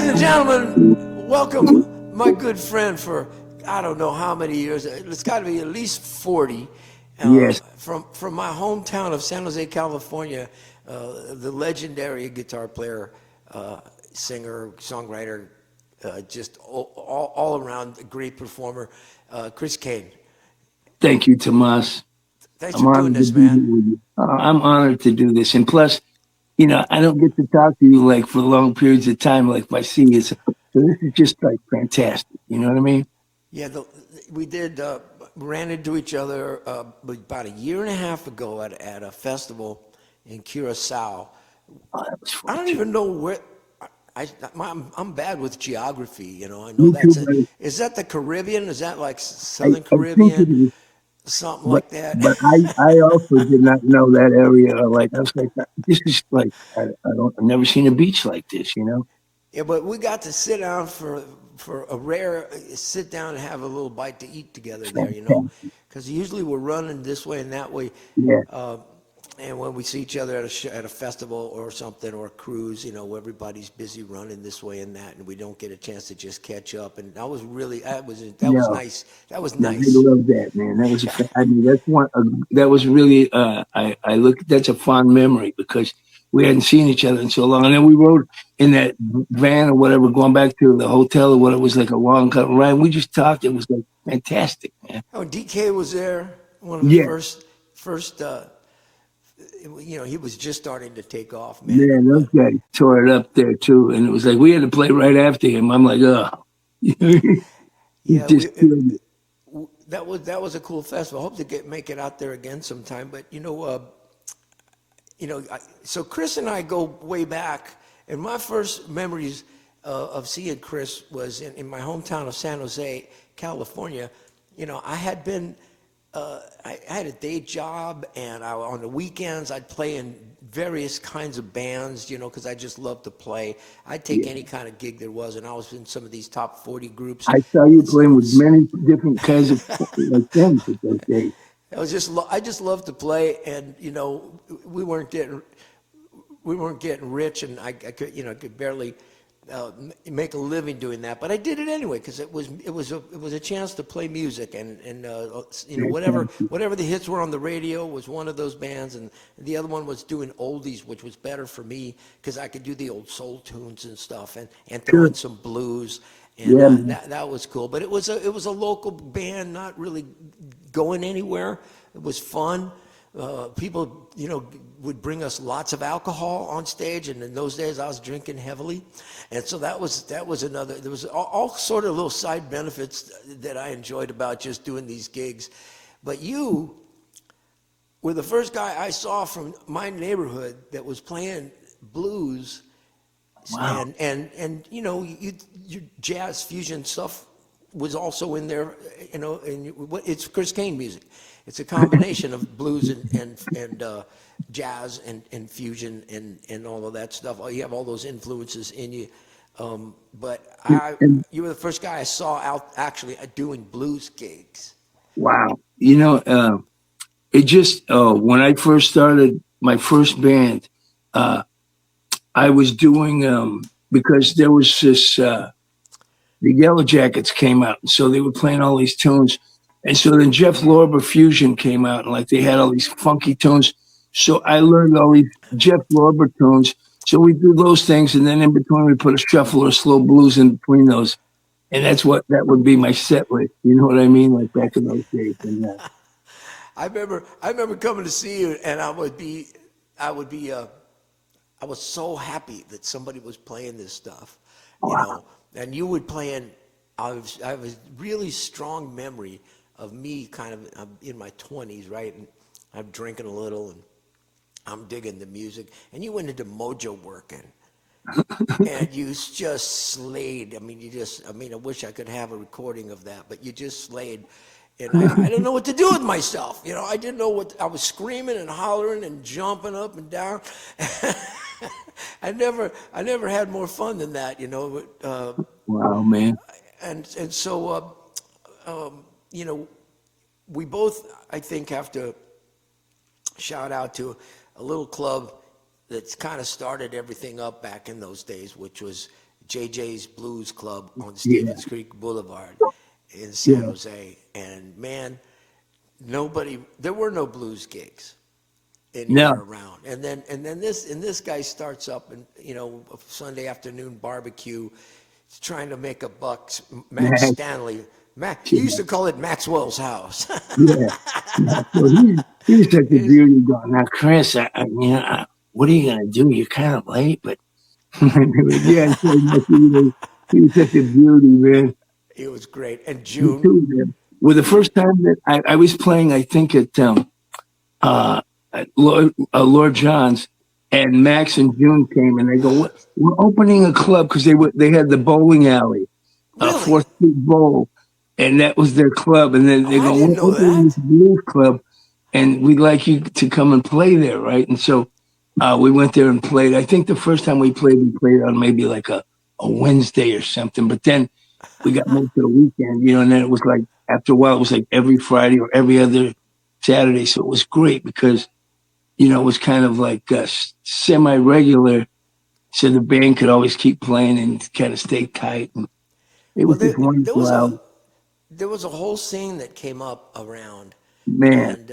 Ladies and gentlemen, welcome my good friend for I don't know how many years. It's got to be at least 40. Yes. From my hometown of San Jose, California, the legendary guitar player, singer, songwriter, just all around a great performer, Chris Cain. Thank you, Tomas. Thanks I'm for doing honored to this, be here man. with you. I'm honored to do this. And plus, I don't get to talk to you like for long periods of time, like if I see you. So this is just like fantastic. You know what I mean? Yeah, we did ran into each other about a year and a half ago at a festival in Curacao. Oh, that was I fun don't too. even know where. I'm bad with geography, you know. I know Me too, that's buddy. is that the Caribbean? Is that like I, Southern I think it Caribbean? is, Something but like that. but I also did not know that area. Like I was like, this is like I've never seen a beach like this. You know? Yeah, but we got to sit down for a rare sit down and have a little bite to eat together there, you know, Fantastic. because usually we're running this way and that way. Yeah. Uh, and when we see each other at at a festival or something or a cruise, you know, everybody's busy running this way and that, and we don't get a chance to just catch up. And that was No. nice. That was No, I nice. love that, man. That was I mean, that's one. That was really. I look. That's a fond memory because we hadn't seen each other in so long, and then we rode in that van or whatever, going back to the hotel or what. It was like a long cut ride. We just talked. It was like fantastic, man. Oh, DK was there. One of the Yeah, first. You know, he was just starting to take off, man. man. Those guys tore it up there too, and it was like we had to play right after him. I'm like, oh, he Yeah, just killed it. that was a cool festival. I hope to make it out there again sometime. But so Chris and I go way back, and my first memories of seeing Chris was in my hometown of San Jose, California. You know, I had a day job, and on the weekends I'd play in various kinds of bands, you know, because I just loved to play. I'd take Yeah. any kind of gig there was, and I was in some of these top 40 groups. I saw you playing with many different kinds of like things at those days. I just loved to play, and you know, we weren't getting rich, and I could, you know, could barely make a living doing that, but I did it anyway because it was a chance to play music, and you know, whatever the hits were on the radio was one of those bands, and the other one was doing oldies, which was better for me because I could do the old soul tunes and stuff, and throw Sure. in some blues. And Yeah, man. that was cool, but it was a local band, not really going anywhere. It was fun. People, you know, would bring us lots of alcohol on stage, and in those days I was drinking heavily, and so that was another. There was all sort of little side benefits that I enjoyed about just doing these gigs. But you were the first guy I saw from my neighborhood that was playing blues, Wow. and you know, your jazz fusion stuff was also in there, you know, and it's Chris Cain music. It's a combination of blues and jazz and fusion and all of that stuff. You have all those influences in you. But And you were the first guy I saw out actually doing blues gigs. wow, it just when I first started my first band, uh, I was doing because there was this the Yellow Jackets came out, and so they were playing all these tunes, and so then Jeff Lorber Fusion came out, and like they had all these funky tunes. So I learned all these Jeff Lorber tunes. So we do those things, and then in between we put a shuffle or slow blues in between those, and that would be my set list. You know what I mean? Like back in those days, and I remember coming to see you, and I would be I was so happy that somebody was playing this stuff, you wow, know, and you would play in. I have a really strong memory of me kind of I'm in my 20s, right? And I'm drinking a little and I'm digging the music. And you went into Mojo working and you just slayed. I mean, I wish I could have a recording of that, but you just slayed. And I don't know what to do with myself. You know, I didn't know I was screaming and hollering and jumping up and down. I never had more fun than that, you know. wow, man, And so, you know, we both, I think, have to shout out to a little club that's kind of started everything up back in those days, which was JJ's Blues Club on Yeah, Stevens Creek Boulevard in San yeah. Jose. And man, there were no blues gigs anywhere No, around. And this guy starts up and a Sunday afternoon barbecue, trying to make a buck. Max Max. Stanley. He used Yeah, to call it Maxwell's house. yeah. Yeah. So he's such a beauty dog. Now, Chris, what are you gonna do? You're kind of late, but yeah, so he was such a beauty, man. It was great. And Me June, too, man. Well, the first time that I was playing, I think uh, Lord John's, and Max and June came, and they go, "We're opening a club," because they had the bowling alley, really? Fourth Street Bowl, and that was their club. And then Oh, they I go, didn't "We're know opening this that. blues club, and we'd like you to come and play there, right?" And so we went there and played. I think the first time we played on maybe like a Wednesday or something. But then we got moved to the weekend, and then it was like after a while it was like every Friday or every other Saturday. So it was great because it was kind of like semi regular, so the band could always keep playing and kind of stay tight. And it Well, was just wonderful out, there was a whole scene that came up around, man. and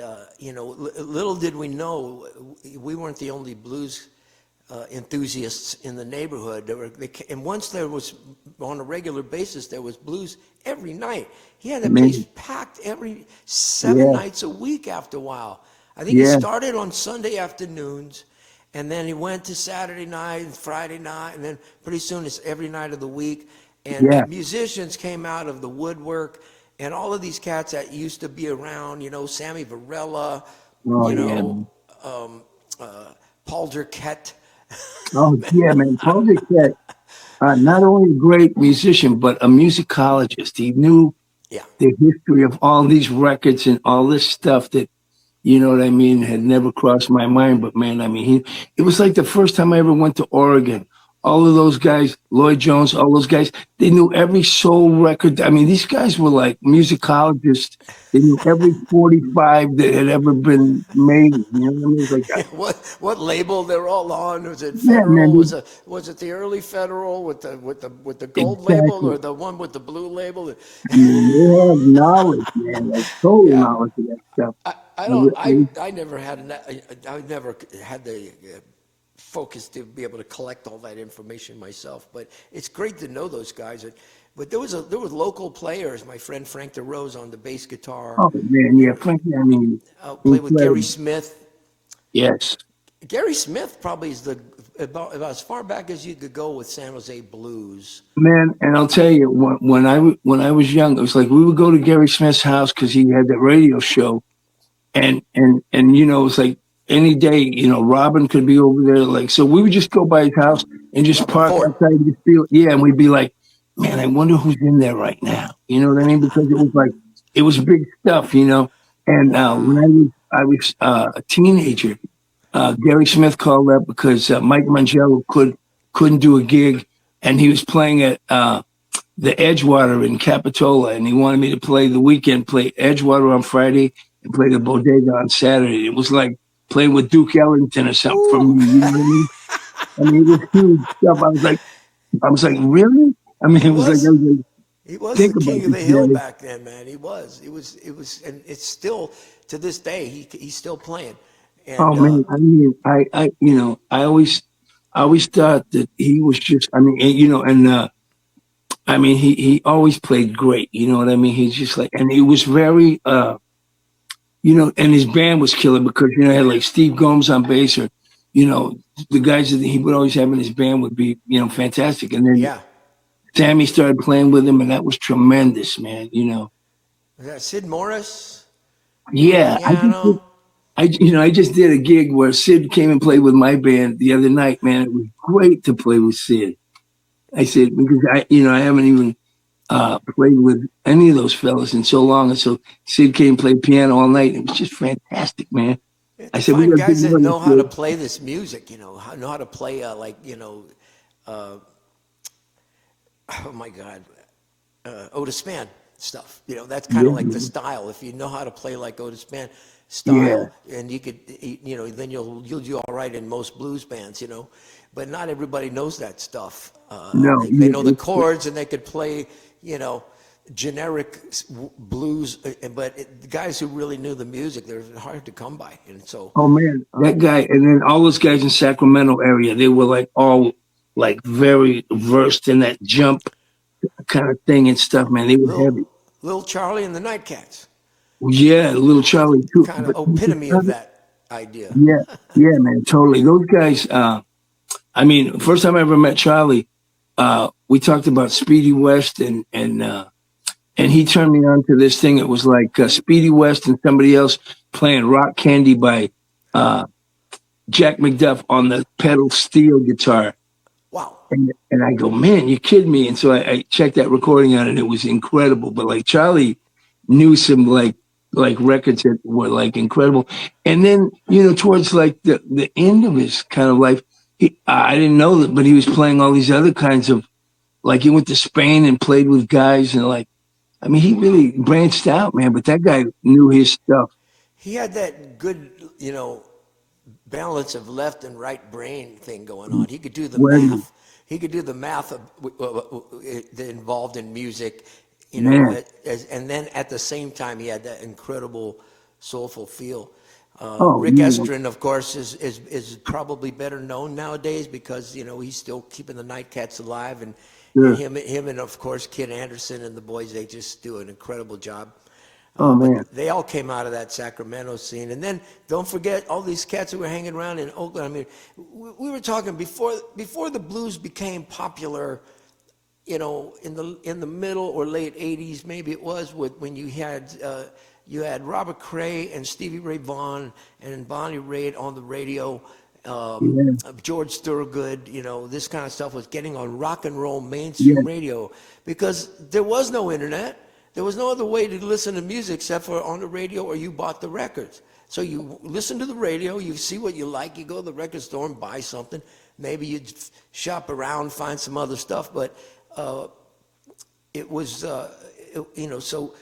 little did we know, we weren't the only blues enthusiasts in the neighborhood. And once there was, on a regular basis, there was blues every night. He had the place Man, packed every 7 nights yeah, a week after a while. I think he yeah, started on Sunday afternoons, and then he went to Saturday night and Friday night, and then pretty soon it's every night of the week. And yeah. musicians came out of the woodwork, and all of these cats that used to be around, Sammy Varela, Oh you yeah, know, man. Paul Durquette. Oh yeah, man. Paul Cat, not only a great musician but a musicologist. He knew Yeah. the history of all these records and all this stuff that what I mean, had never crossed my mind. But man, I mean, it was like the first time I ever went to Oregon. All of those guys, Lloyd Jones, all those guys, they knew every soul record. I mean, these guys were like musicologists. They knew every 45 that had ever been made. You know what I mean? It's like, What label they're all on? Was it yeah, man, Federal? Was it the early Federal with the gold label, or exactly. the one with the blue label? I mean, they have knowledge, man, like total Yeah. knowledge of that stuff. I I don't re- I never had I never had the focus to be able to collect all that information myself, but it's great to know those guys. But there were local players. My friend Frank DeRose on the bass guitar, oh man, yeah, Frankie, I mean, played with Gary incredible. Smith. Yes. Gary Smith probably is about as far back as you could go with San Jose blues. Man, and I'll tell you, when I was young, it was like we would go to Gary Smith's house because he had that radio show, and it was like any day, Robin could be over there, like so we would just go by his house and just Robin park Ford. outside and just feel, yeah, and we'd be like, man, I wonder who's in there right now. You know what I mean? Because it was big stuff. And when Wow. I was a teenager, Gary Smith called up because Mike Mangello couldn't do a gig, and he was playing at the Edgewater in Capitola, and he wanted me to play the weekend, play Edgewater on Friday, and play the Bodega on Saturday. It was like playing with Duke Ellington or something for Ooh. me. You know what I mean? I mean, it was huge stuff. I was like, really? I mean, He it was like, I was. was like, He was the think about king of this, the hill man. back then, man. He was. It was, and it's still to this day. He's still playing, Oh and man, I mean, I always thought that he was just, I mean, and I mean, he always played great. You know what I mean? He's just like, and he was very, and his band was killer because he had like Steve Gomes on bass, or the guys that he would always have in his band would be fantastic. And then yeah, Sammy started playing with him, and that was tremendous, man. Sid Morris on Yeah, piano. I just did a gig where Sid came and played with my band the other night. Man, it was great to play with Sid. I said because I haven't even played with any of those fellas in so long, and so Sid came and played piano all night. It was just fantastic, man. You have I to said we find got to do guys that another know how to tour. play this music. Know how to play uh, oh my God, Otis Spann. stuff. You know, that's kind of like the style. If you know how to play like Otis Band style, and you could, you know, then you'll do all right in most blues bands, you know. But not everybody knows that stuff. No, They know the chords and they could play, you know, generic blues, but the guys who really knew the music, they're hard to come by. And so, oh man, that guy, and then all those guys in Sacramento area, they were like all like very versed in that jump kind of thing and stuff, man. They were heavy. Little Charlie and the Nightcats, Yeah, little Charlie too. kind But of epitome of that idea. yeah, yeah, man, totally. Those guys. I mean, first time I ever met Charlie, we talked about Speedy West, and he turned me on to this thing. It was like Speedy West and somebody else playing Rock Candy by Jack McDuff on the pedal steel guitar. Wow. And I go, man, you kidding me? And so I checked that recording out, and it was incredible. But like Charlie knew some like records that were like incredible. And then, you know, towards like the end of his kind of life, I didn't know that, but he was playing all these other kinds of, like he went to Spain and played with guys, and like, I mean, he really branched out, man. But that guy knew his stuff. He had that good, you know, balance of left and right brain thing going on. He could do the math. He could do the math involved in music, you know, and then at the same time, he had that incredible soulful feel. Rick Estrin, of course, is probably better known nowadays because, you know, he's still keeping the Nightcats alive, and him and of course Kid Anderson and the boys, they just do an incredible job. Man, they all came out of that Sacramento scene, and then don't forget all these cats who were hanging around in Oakland. I mean, we were talking before the blues became popular. You know, in the middle or late '80s, maybe it was, when you had Robert Cray and Stevie Ray Vaughan and Bonnie Raitt on the radio. George Thorogood, you know, this kind of stuff was getting on rock and roll mainstream radio because there was no internet. There was no other way to listen to music except for on the radio, or you bought the records. So you listen to the radio, you see what you like, you go to the record store and buy something. Maybe you'd shop around, find some other stuff, but it was, you know, so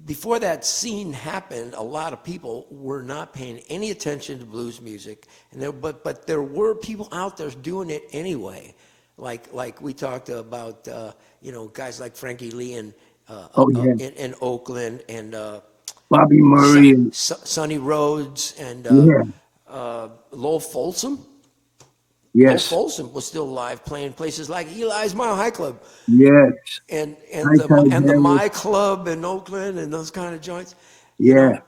before that scene happened, a lot of people were not paying any attention to blues music, and but there were people out there doing it anyway. Like we talked about, you know, guys like Frankie Lee and in Oakland, and Bobby Murray, and Sonny Rhodes, and Lowell Folsom. Yes. Lowell Folsom was still alive, playing places like Eli's Mile High Club. Yes. And the My Club in Oakland and those kind of joints. Yeah.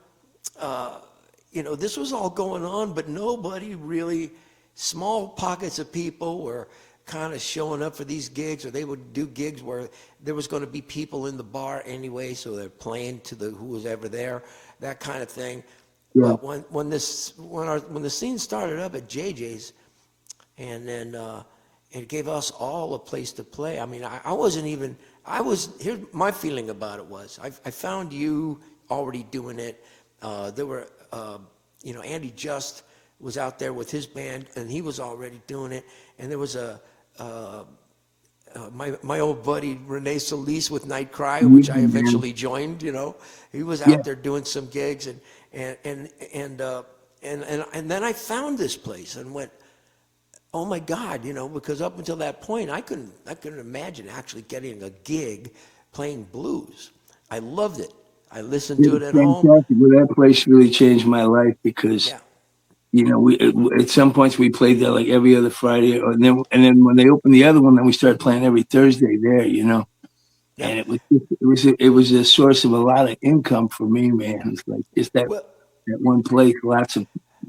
You know, this was all going on, but nobody really, small pockets of people were kind of showing up for these gigs, or they would do gigs where there was going to be people in the bar anyway, so they're playing to who was ever there, that kind of thing. Yeah. But when the scene started up at JJ's, and then it gave us all a place to play. I mean, here's my feeling about it was, I found you already doing it. There were, you know, Andy Just was out there with his band, and he was already doing it. And there was my old buddy Rene Solis with Night Cry, which I eventually joined. You know, he was out there doing some gigs, and then I found this place and went, oh my God, you know, because up until that point, I couldn't imagine actually getting a gig playing blues. I loved it. I listened to it at home. Well, that place really changed my life because, you know, we at some points we played there like every other Friday, and then when they opened the other one, then we started playing every Thursday there, you know. Yeah. And it was a source of a lot of income for me, man. It's like just that one place, lots of.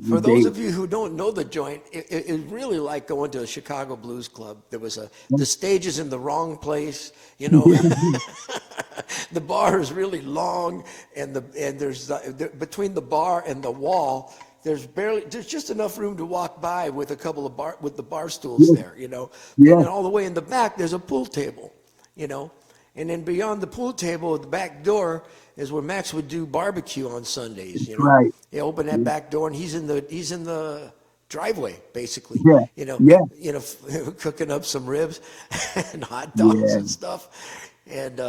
For those of you who don't know the joint, it's really like going to a Chicago blues club. There was the stage is in the wrong place, you know. The bar is really long, and there's between the bar and the wall, there's just enough room to walk by with a couple of the bar stools there, you know. Yeah. And all the way in the back, there's a pool table, you know. And then beyond the pool table at the back door is where Max would do barbecue on Sundays. You know, right. He opened that back door, and he's in the driveway basically. Yeah. You know, yeah. Cooking up some ribs and hot dogs and stuff. And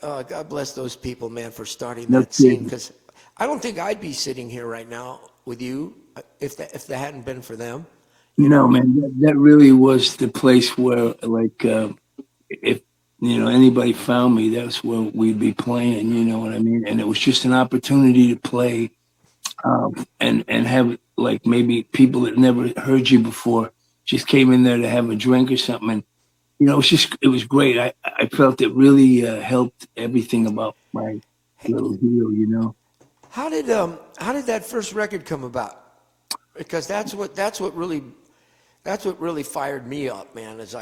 God bless those people, man, for starting No that scene. kidding. Because I don't think I'd be sitting here right now with you if that hadn't been for them. You No, know, man, that really was the place where, like, if anybody found me, that's where we'd be playing. You know what I mean? And it was just an opportunity to play, and have like maybe people that never heard you before just came in there to have a drink or something. And it was great. I felt it really helped everything about my little deal. how did that first record come about? Because that's what really fired me up, man. As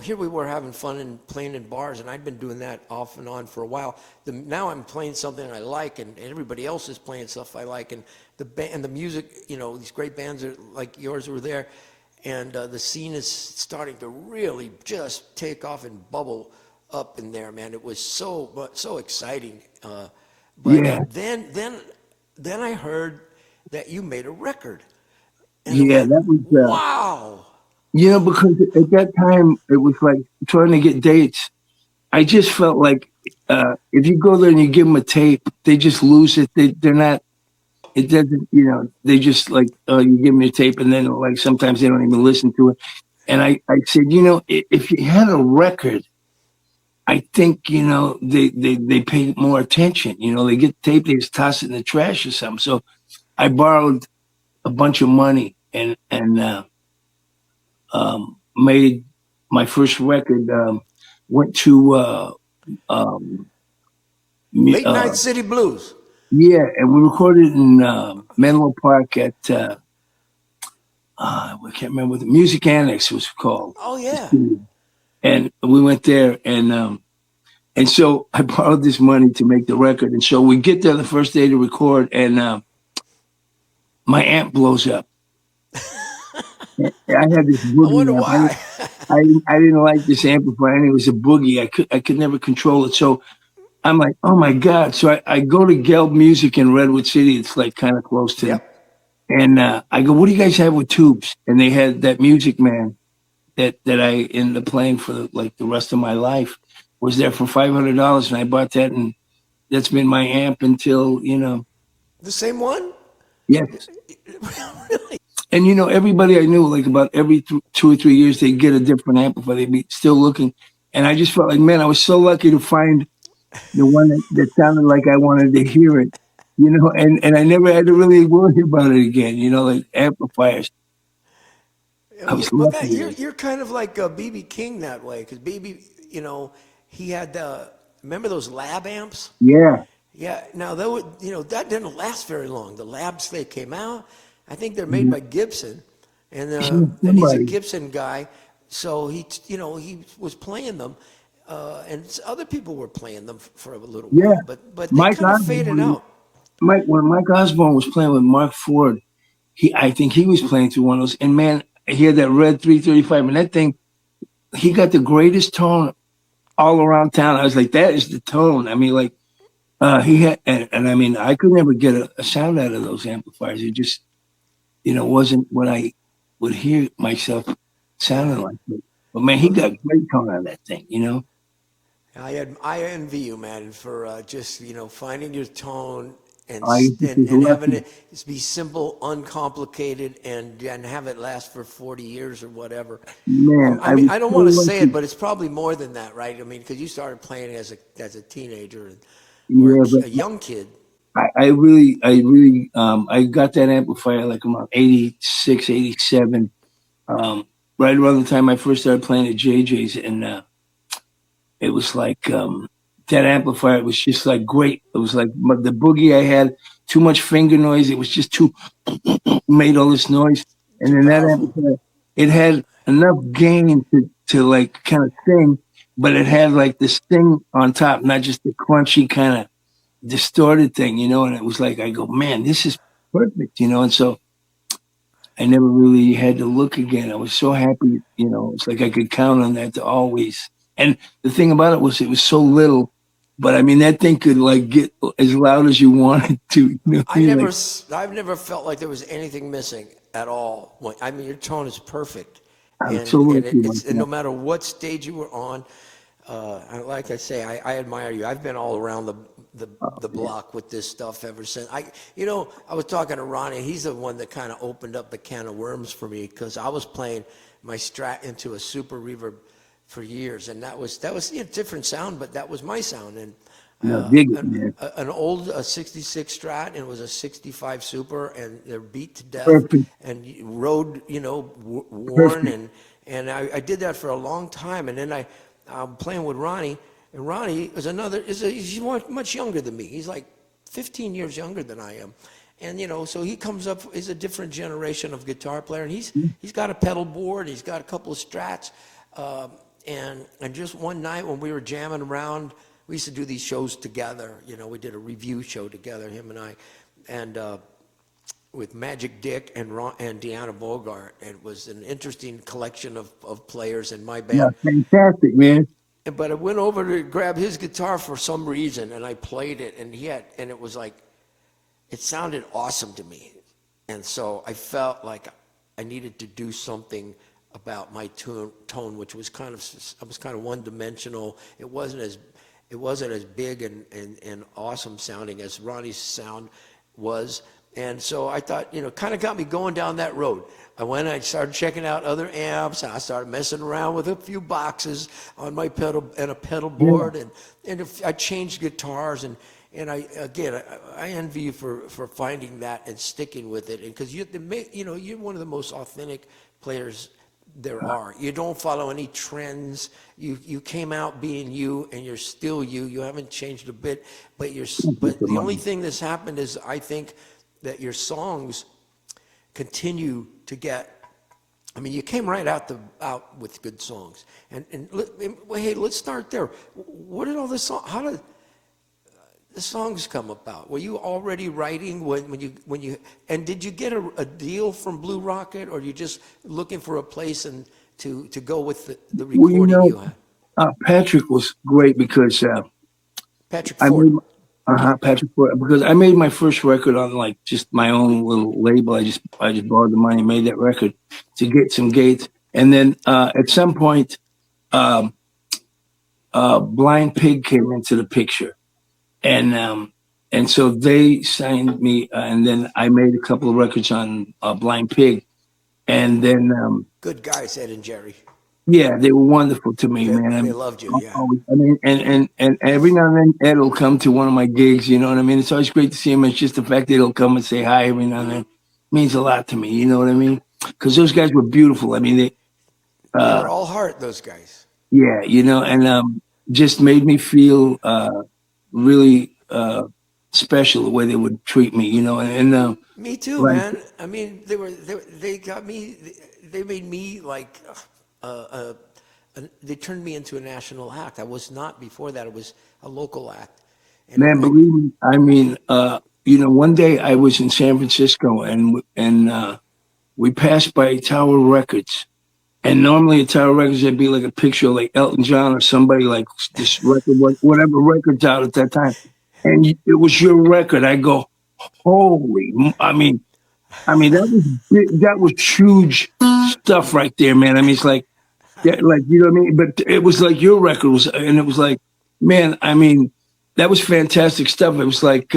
here we were having fun and playing in bars, and I'd been doing that off and on for a while. Now I'm playing something I like, and everybody else is playing stuff I like, and the music, these great bands like yours were there, and the scene is starting to really just take off and bubble up in there, man. It was so exciting. But Yeah, then I heard that you made a record, and it yeah, went, that was. wow. Because at that time it was like trying to get dates. I just felt like if you go there and you give them a tape, they just lose it. They're not. It doesn't. They just like you give them a tape, and then like sometimes they don't even listen to it. And I said, if you had a record, I think they pay more attention. They get the tape, they just toss it in the trash or something. So I borrowed a bunch of money and made my first record. Went to Late uh, Night City Blues. yeah, and we recorded in Menlo Park at I can't remember what the Music Annex was called. Oh yeah. And we went there, and so I borrowed this money to make the record. And so we get there the first day to record, and my amp blows up. I had this I wonder boogie amp. why. I didn't like this amplifier, and it was a boogie. I could never control it. So I'm like, oh my god! So I go to Gelb Music in Redwood City. It's like kind of close to, Yep. and I go, what do you guys have with tubes? And they had that Music Man that I ended up playing for the rest of my life. Was there for $500, and I bought that, and that's been my amp until The same one? yes. Really? And everybody I knew, like about every 2 or 3 years, they'd get a different amplifier. They'd be still looking, and I just felt like, man, I was so lucky to find the one that sounded like I wanted to hear it. And I never had to really worry about it again. Like amplifiers. I was Well, lucky. you're kind of like BB King that way, because BB, he had remember those lab amps? Yeah. Yeah. Now that didn't last very long. The labs they came out, I think they're made by Gibson, and he's a Somebody. Gibson guy, so he was playing them, and other people were playing them for a little Yeah. while, but they Mike kind of faded Osborne. out. When Mike Osborne was playing with Mark Ford, I think he was playing through one of those. And man, he had that red 335, and that thing, he got the greatest tone all around town. I was like, that is the tone. I mean, like he had, and I mean, I could never get a sound out of those amplifiers. It just, wasn't what I would hear myself sounding like. But man, he Well, got great tone out of that thing. I envy you, man, for just finding your tone and I and having lucky. it be simple, uncomplicated, and have it last for 40 years or whatever. Man, I I mean, was I don't so want to say it, lucky. but it's probably more than that, right? I mean, because you started playing as a teenager or Yeah, but a young kid. I got that amplifier like around 86, 87, right around the time I first started playing at JJ's. And it was like that amplifier was just like great. It was like the boogie I had, too much finger noise. It was just too, made all this noise. And Too then that powerful. amplifier, it had enough gain to like kind of sing, but it had like this thing on top, not just the crunchy kind of distorted thing, and it was like I go, man, this is perfect, and so I never really had to look again. I was so happy, it's like I could count on that to always. And the thing about it was so little, but I mean that thing could like get as loud as you wanted to. You're like, I've never felt like there was anything missing at all. I mean, your tone is perfect, I'm so lucky it's like and no that. matter what stage you were on, Like I say, I admire you. I've been all around the block with this stuff ever since. I was talking to Ronnie. He's the one that kind of opened up the can of worms for me because I was playing my Strat into a super reverb for years, and that was a different sound, but that was my sound. And No, dig it, man. an old 66 Strat, and it was a 65 Super, and they're beat to death Perfect. and road, worn, Perfect. and I did that for a long time, and then I'm playing with Ronnie, and Ronnie he's much younger than me. He's like 15 years younger than I am, and so he comes up. He's a different generation of guitar player, and he's got a pedal board. He's got a couple of Strats, and just one night when we were jamming around. We used to do these shows together. We did a review show together, him and I, and with Magic Dick and Deanna Bogart. It was an interesting collection of players in my Yeah, band. fantastic, man. But I went over to grab his guitar for some reason, and I played it, and it was like, it sounded awesome to me. And so I felt like I needed to do something about my tone, which was I was kind of one-dimensional. It wasn't as big and awesome sounding as Ronnie's sound was. And so I thought, kind of got me going down that road. I started checking out other amps. I started messing around with a few boxes on my pedal and a pedal board. Yeah. And if I changed guitars. And I envy you for finding that and sticking with it. And because you're one of the most authentic players there are. You don't follow any trends. You came out being you, and you're still you. You haven't changed a bit. But the only thing that's happened is I think that your songs continue to get. I mean, you came right out with good songs. And hey, let's start there. What did all this song? How did the songs come about? Were you already writing when you and did you get a deal from Blue Rocket, or you just looking for a place and to go with the recording you had? Patrick was great because Patrick I Ford. made Patrick Ford, because I made my first record on like just my own little label. I just borrowed the money and made that record to get some gates, and then at some point, Blind Pig came into the picture. And so they signed me, and then I made a couple of records on Blind Pig, and then Good guys, Ed and Jerry. yeah, they were wonderful to me, man. They loved you, yeah. I mean, and every now and then Ed will come to one of my gigs. You know what I mean? It's always great to see him. It's just the fact that he'll come and say hi every now and then means a lot to me. You know what I mean? Because those guys were beautiful. I mean, They were all heart, those guys. yeah, and just made me feel really special the way they would treat me, and Me too, like, man. I mean, they got me. They made me like. They turned me into a national act. I was not before that. It was a local act. And man, believe me, I mean, one day I was in San Francisco and we passed by Tower Records, and normally at Tower Records there'd be like a picture of like Elton John or somebody like this record, whatever record's out at that time, and it was your record. I go, holy, I mean that was huge stuff right there, man. I mean, it's like, yeah, like, you know what I mean? But it was like your record was, and it was like, man, I mean, that was fantastic stuff. It was like,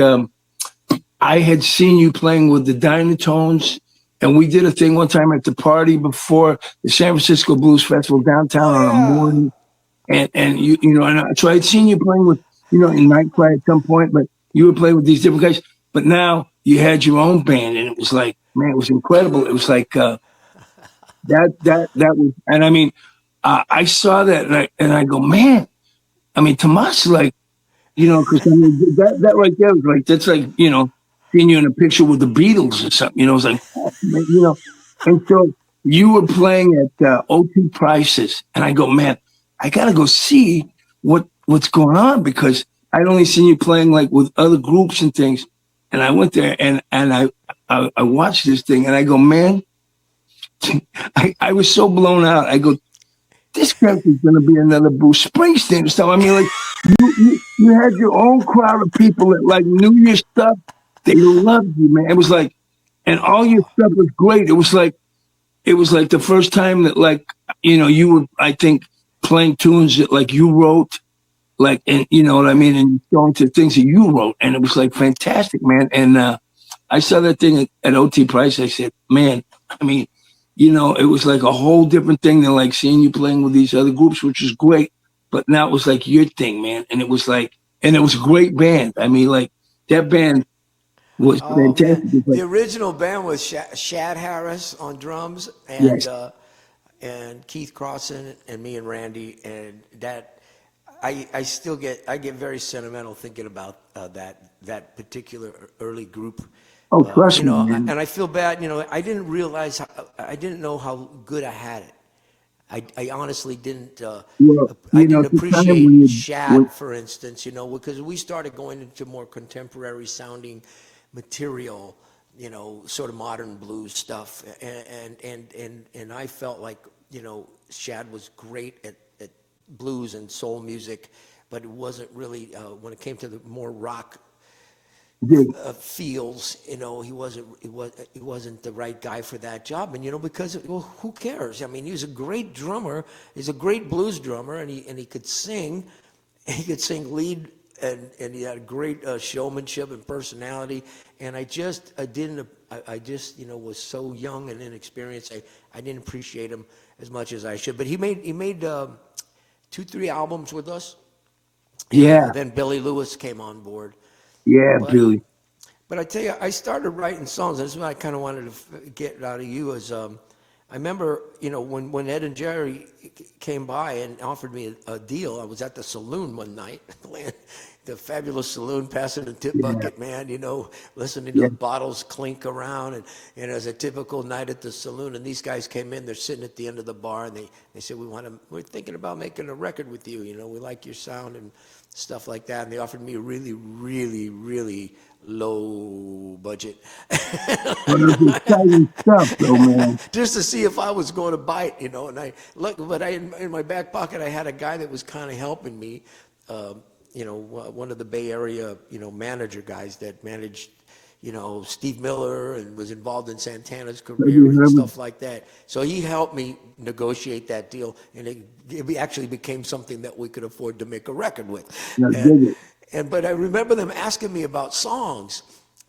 I had seen you playing with the Dynatones, and we did a thing one time at the party before the San Francisco Blues Festival downtown on a morning. And so I'd seen you playing with, in Nightfly at some point, but you were playing with these different guys. But now you had your own band, and it was like, man, it was incredible. It was like, that was, and I mean, I saw that, and I go, man, I mean, Tomas, like, because I mean, that right there was like, that's like, seeing you in a picture with the Beatles or something, it was like, oh, man, and so you were playing at O.T. Price's, and I go, man, I got to go see what's going on, because I'd only seen you playing like with other groups and things. And I went there and I watched this thing, and I go, man, I was so blown out. I go, this guy is going to be another Bruce Springsteen or something. I mean, like, you had your own crowd of people that like knew your stuff. They loved you, man. It was like, and all your stuff was great. It was like the first time that, like, you were, I think, playing tunes that like you wrote, like, and you know what I mean, and going to things that you wrote, and it was like fantastic, man. And I saw that thing at OT Price. I said, man, I mean, you know, it was like a whole different thing than like seeing you playing with these other groups, which was great. But now it was like your thing, man, and it was like, and it was a great band. I mean, like that band was Oh man, fantastic. It's like, the original band was Shad Harris on drums yes, and Keith Crossan and me and Randy, and that I get very sentimental thinking about that particular early group. oh, trust You me, know, man. and I feel bad. You know, I didn't realize I didn't know how good I had it. I honestly didn't. Well, I you know, didn't at the time when appreciate you, when, Shad, for instance. You know, because we started going into more contemporary sounding material. You know, sort of modern blues stuff, and I felt like, you know, Shad was great at blues and soul music, but it wasn't really when it came to the more rock dude, feels, you know, he wasn't the right guy for that job. And you know, because well, who cares? I mean, he was a great drummer. He's a great blues drummer, and he could sing. He could sing lead, and he had great showmanship and personality. And I just, you know, was so young and inexperienced. I didn't appreciate him as much as I should. But he made 2, 3 albums with us, and yeah, then Billy Lewis came on board. yeah, But Billy, but I tell you, I started writing songs. This is what I kind of wanted to get out of you is, I remember, you know, when Ed and Jerry came by and offered me a deal. I was at the saloon one night, the fabulous saloon, passing the tip yeah, bucket, man, you know, listening to yeah, the bottles clink around. And it was a typical night at the saloon. And these guys came in, they're sitting at the end of the bar, and they said, we're thinking about making a record with you. You know, we like your sound and stuff like that. And they offered me a really, really, really low budget. but it was exciting stuff, though, man. Just to see if I was going to bite, you know. And I look, but in my back pocket, I had a guy that was kind of helping me, you know, one of the Bay Area, you know, manager guys that managed, you know, Steve Miller and was involved in Santana's Have you career and heard? stuff like that. So he helped me negotiate that deal, and it actually became something that we could afford to make a record with. I And, dig it. but I remember them asking me about songs,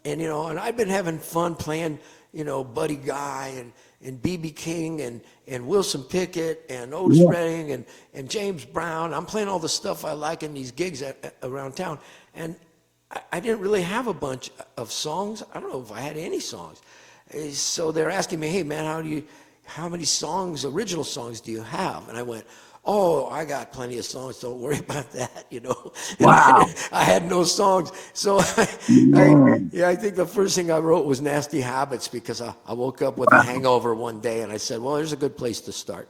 and you know, and I've been having fun playing, you know, Buddy Guy and B.B. King and Wilson Pickett and Otis Yeah, Redding and James Brown. I'm playing all the stuff I like in these gigs around town, and I didn't really have a bunch of songs. I don't know if I had any songs. So they're asking me, hey man, how many songs, original songs do you have? And I went, oh, I got plenty of songs. Don't worry about that, you know. And wow, I had no songs. So man, I think the first thing I wrote was Nasty Habits because I woke up with a wow, hangover one day and I said, well, there's a good place to start.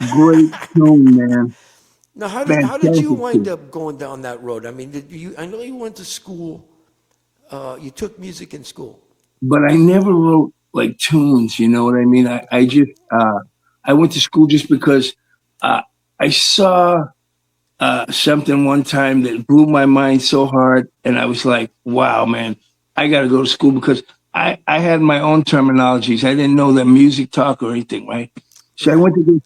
great tune, man, Now, how did you fantastic wind tune. up going down that road? I mean, I know you went to school. You took music in school. But I never wrote like tunes. You know what I mean? I just I went to school just because uh, I saw something one time that blew my mind so hard, and I was like, "Wow, man, I got to go to school," because I had my own terminologies. I didn't know the music talk or anything, right? So I Yeah. went to go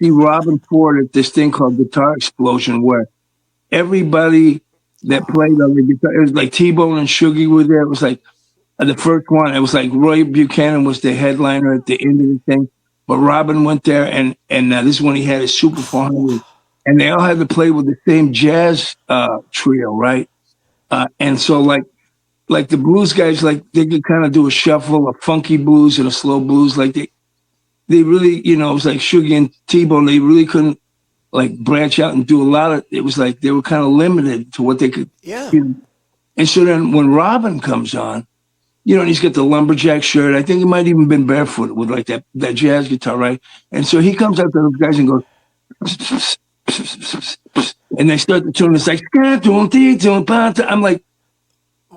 see Robin Ford at this thing called Guitar Explosion, where everybody that played on the guitar, it was like T-Bone and Shuggy were there. It was like the first one. It was like Roy Buchanan was the headliner at the end of the thing, but Robin went there, and this is when he had his Super Whew. 400, and they all had to play with the same jazz trio, right? And so like the blues guys, like they could kind of do a shuffle, a funky blues and a slow blues. Like they really, you know, it was like Shuggy and T-Bone. They really couldn't like branch out and do a lot of. It was like they were kind of limited to what they could, Yeah. you know. And so then when Robin comes on, you know, and he's got the lumberjack shirt. I think he might even been barefoot with like that jazz guitar, right? And so he comes up to those guys and goes, and they start the tune. It's like, I'm like,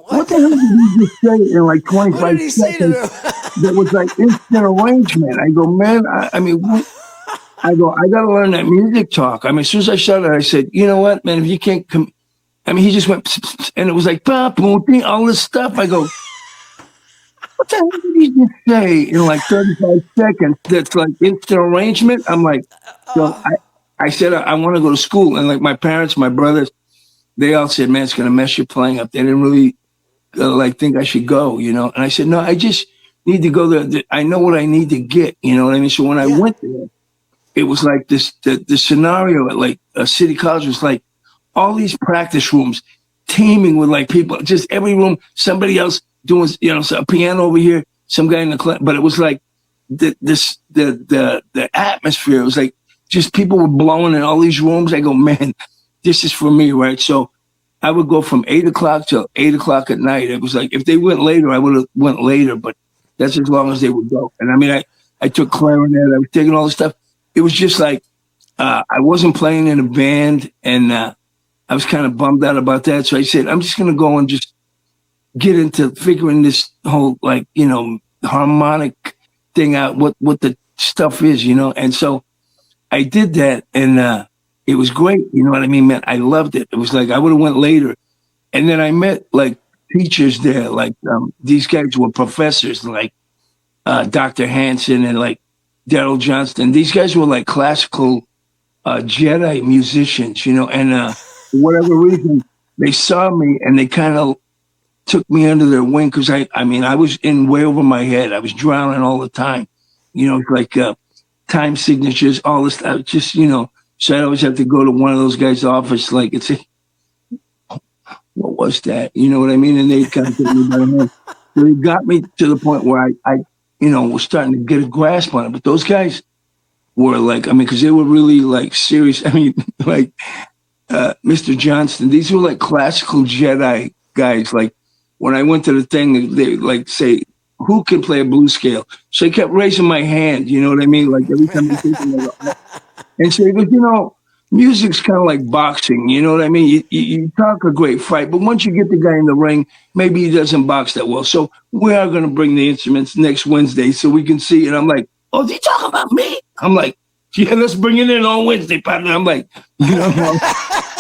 what What? the hell did he just say in like What 25 did he say to seconds? them? That was like instant arrangement. I go, man, I mean, what? I go, I got to learn that music talk. I mean, as soon as I shut it, I said, you know what, man, if you can't come, I mean, he just went, and it was like, all this stuff. I go, what the hell did he just say in like 35 seconds? That's like instant arrangement. I'm like, so I said, I want to go to school. And like my parents, my brothers, they all said, man, it's going to mess your playing up. They didn't really like think I should go, you know? And I said, no, I just need to go there. I know what I need to get, you know what I mean? So when I Yeah. went there, it was like the scenario at like City College was like all these practice rooms teeming with like people, just every room, somebody else doing, you know, a piano over here, some guy in the class, but it was like the atmosphere. It was like just people were blowing in all these rooms. I go, man, this is for me, right? So I would go from 8 o'clock till 8 o'clock at night. It was like if they went later, I would have went later, but that's as long as they would go. And I mean, I took clarinet, I was taking all this stuff. It was just like I wasn't playing in a band, and I was kind of bummed out about that. So I said, I'm just going to go and just get into figuring this whole, like, you know, harmonic thing out, what the stuff is, you know? And so I did that, and it was great. You know what I mean, man? I loved it. It was like I would have went later. And then I met, like, teachers there. Like, these guys were professors, like Dr. Hanson and, like, Daryl Johnston. These guys were, like, classical Jedi musicians, you know? And for whatever reason, they saw me and they kind of took me under their wing because I mean, I was in way over my head. I was drowning all the time, you know, like time signatures, all this stuff. Just, you know, so I always have to go to one of those guys' office, like, it's what was that? You know what I mean? And they kind of took me by the hand. So they got me to the point where I, you know, was starting to get a grasp on it. But those guys were like, I mean, because they were really like serious. I mean, like Mr. Johnston, these were like classical Jedi guys. Like when I went to the thing, they like say, who can play a blues scale? So I kept raising my hand, you know what I mean? Like every time they say something, and so he goes, you know, music's kind of like boxing, you know what I mean? You talk a great fight, but once you get the guy in the ring, maybe he doesn't box that well. So we are going to bring the instruments next Wednesday so we can see. And I'm like, oh, is he talking about me? I'm like, yeah, let's bring it in on Wednesday, partner. I'm like, you know,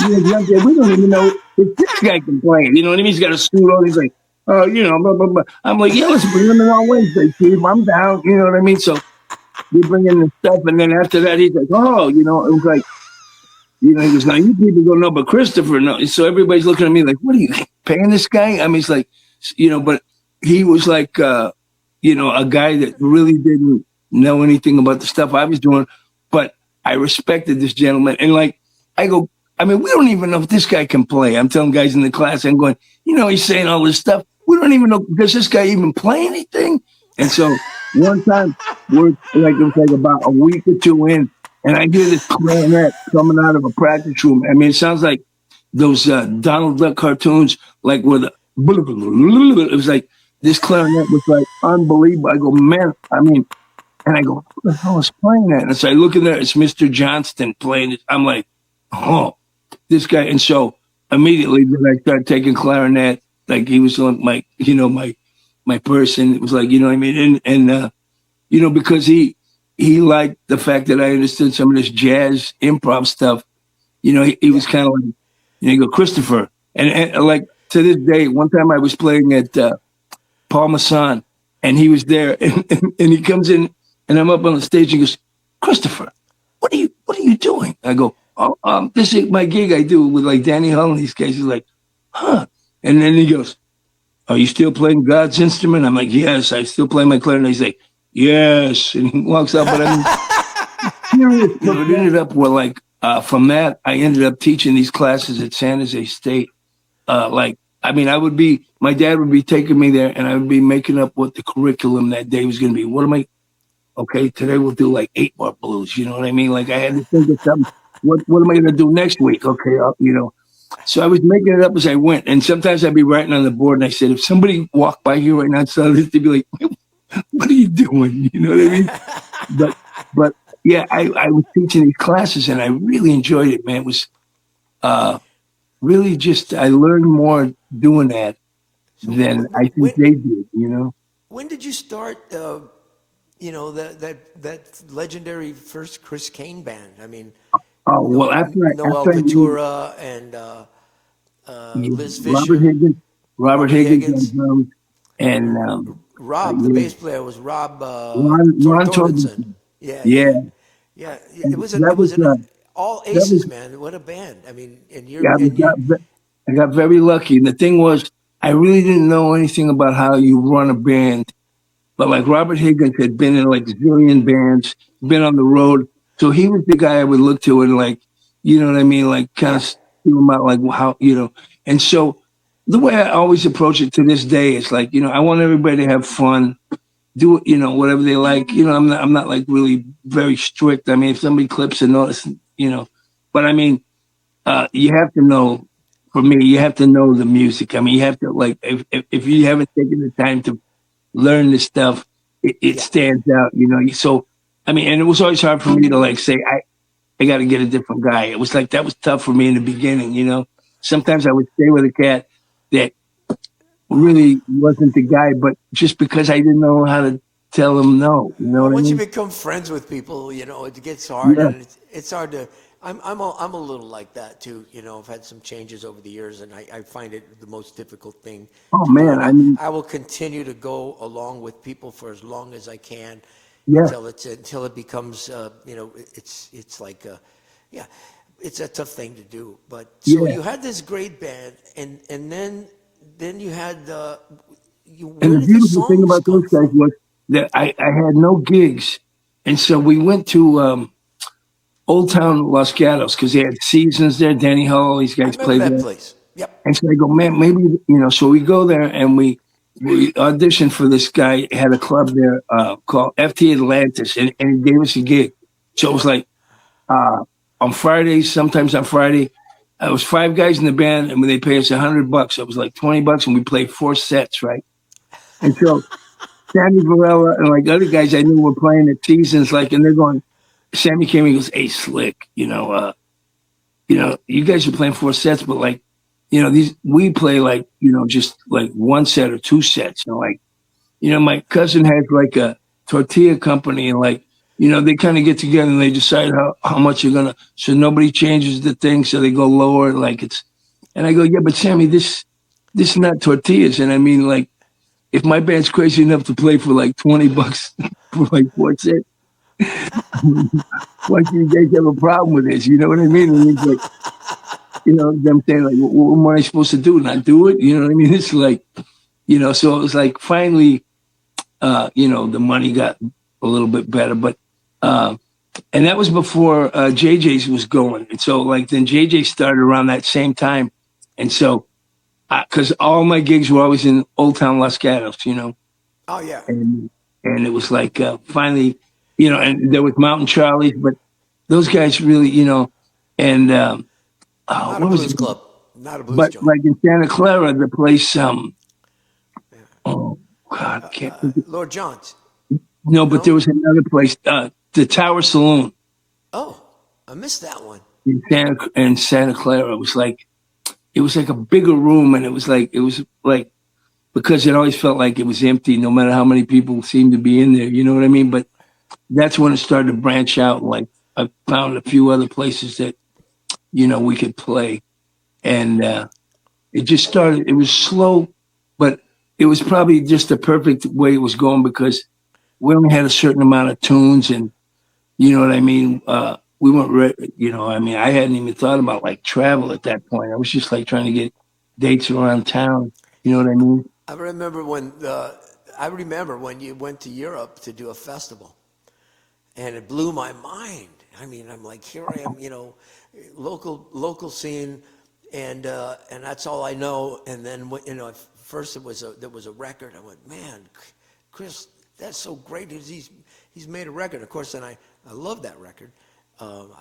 we don't even know if this guy can play it. You know what I mean? He's got a suit on. He's like, oh, you know, blah, blah, blah. I'm like, yeah, let's bring him in on Wednesday, Steve. I'm down. You know what I mean? So we bring in the stuff. And then after that, he's like, oh, you know, it was like, you know, he goes, now you people don't know, but Christopher knows. So everybody's looking at me like, what are you paying this guy? I mean, it's like, you know, but he was like, you know, a guy that really didn't know anything about the stuff I was doing. But I respected this gentleman. And like, I go, I mean, we don't even know if this guy can play. I'm telling guys in the class, I'm going, you know, he's saying all this stuff. We don't even know, does this guy even play anything? And so one time, we're like, it was like about a week or two in, and I hear this clarinet coming out of a practice room. I mean, it sounds like those Donald Duck cartoons, like with a, it was like, this clarinet was like unbelievable. I go, man, I mean, and I go, who the hell is playing that? And so I look in there, it's Mr. Johnston playing it. I'm like, oh, this guy. And so immediately then I started taking clarinet, like he was on my, you know, my person. It was like, you know what I mean? And you know, because he liked the fact that I understood some of this jazz improv stuff. You know, he was kind of like, you know, you go, Christopher. And like to this day, one time I was playing at Paul Masson and he was there and he comes in and I'm up on the stage and he goes, Christopher, what are you doing? I go, oh, this is my gig I do with like Danny Hull and these guys. He's like, huh? And then he goes, are you still playing God's instrument? I'm like, yes, I still play my clarinet. He's like, yes. And he walks out, but I mean, serious. You know, it ended up where like, from that, I ended up teaching these classes at San Jose State. Like, I mean, my dad would be taking me there and I would be making up what the curriculum that day was going to be. Okay, today we'll do like 8-bar blues. You know what I mean? Like I had to think of something. What am I going to do next week? Okay, you know. So I was making it up as I went. And sometimes I'd be writing on the board and I said, if somebody walked by here right now and saw this, they'd be like, what are you doing? You know what I mean? But yeah, I was teaching these classes and I really enjoyed it, man. It was really just, I learned more doing that than I think they did, you know? When did you start, you know, that legendary first Chris Cain band? I mean, well, after Noel Coutura and Liz Fisher. Robert Higgins on drums, and Rob, the bass player, was Rob Ron Torbenson. Yeah. Yeah. It was all that was aces, man. What a band. I mean, and yeah. you're I got very lucky. And the thing was, I really didn't know anything about how you run a band. But like Robert Higgins had been in like a zillion bands, been on the road. So he was the guy I would look to and like, you know what I mean? Like kind of yeah, feel him out like how, you know. And so the way I always approach it to this day is like, I want everybody to have fun, do whatever they like. I'm not like really very strict. I mean, if somebody clips a notice, but I mean, you have to know. For me, you have to know the music. I mean, you have to like if you haven't taken the time to learn this stuff, it yeah. stands out. So I mean, and it was always hard for me to like say I got to get a different guy. It was like that was tough for me in the beginning. Sometimes I would stay with a cat that really wasn't the guy, but just because I didn't know how to tell him no. You know Well, what I once you mean? become friends with people, it gets hard, Yeah. and it's hard to. I'm a little like that too. I've had some changes over the years, and I find it the most difficult thing Oh to do. man, And I mean, I will continue to go along with people for as long as I can yeah. until it becomes it's like yeah, it's a tough thing to do. But so Yeah. you had this great band, and then you had And where the did the beautiful thing songs about come those guys from? was that I had no gigs. And so we went to Old Town Los Gatos because they had Seasons there, Danny Hull, these I guys remember played that there. place. Yep. And so I go, man, maybe, so we go there and we auditioned for this guy, had a club there called FT Atlantis, and he gave us a gig. So it was like on Fridays, sometimes on Friday, it was five guys in the band, and when they pay us $100, it was like $20, and we played four sets, right? And so Sammy Varela and like other guys I knew were playing at Seasons, like, and they're going. Sammy came and he goes, "Hey, Slick, you guys are playing four sets, but like, these we play like, just like one set or two sets. And like, my cousin has like a tortilla company, and like, they kind of get together and they decide how much you're gonna. So nobody changes the thing, so they go lower. Like it's, and I go, yeah, but Sammy, this is not tortillas, and I mean like if my band's crazy enough to play for like $20 for like four sets, why do you guys have a problem with this? You know what I mean? And he's like, them saying like, what am I supposed to do? Not do it? You know what I mean? It's like, so it was like finally, the money got a little bit better, but, and that was before JJ's was going. And so like then JJ started around that same time. And so, cause all my gigs were always in Old Town Los Gatos, Oh yeah. and and it was like finally, and there was Mountain Charlie's, but those guys really, and Not a what was it? blues club. Not a blues But joint. like in Santa Clara, the place, oh God, I can't think of, Lord John's. no, but there No? was another place, the Tower Saloon Oh, I missed that one. in Santa Clara. It was like a bigger room, and it was like because it always felt like it was empty, no matter how many people seemed to be in there. You know what I mean? But that's when it started to branch out. Like I found a few other places that we could play, and it just started. It was slow, but it was probably just the perfect way it was going because we only had a certain amount of tunes, and you know what I mean. We weren't ready. I mean, I hadn't even thought about like travel at that point. I was just like trying to get dates around town. You know what I mean? I remember when you went to Europe to do a festival, and it blew my mind. I mean, I'm like, here I am, local scene, and that's all I know. And then at first there was a record. I went, man, Chris, that's so great. He's made a record. Of course, and I love that record.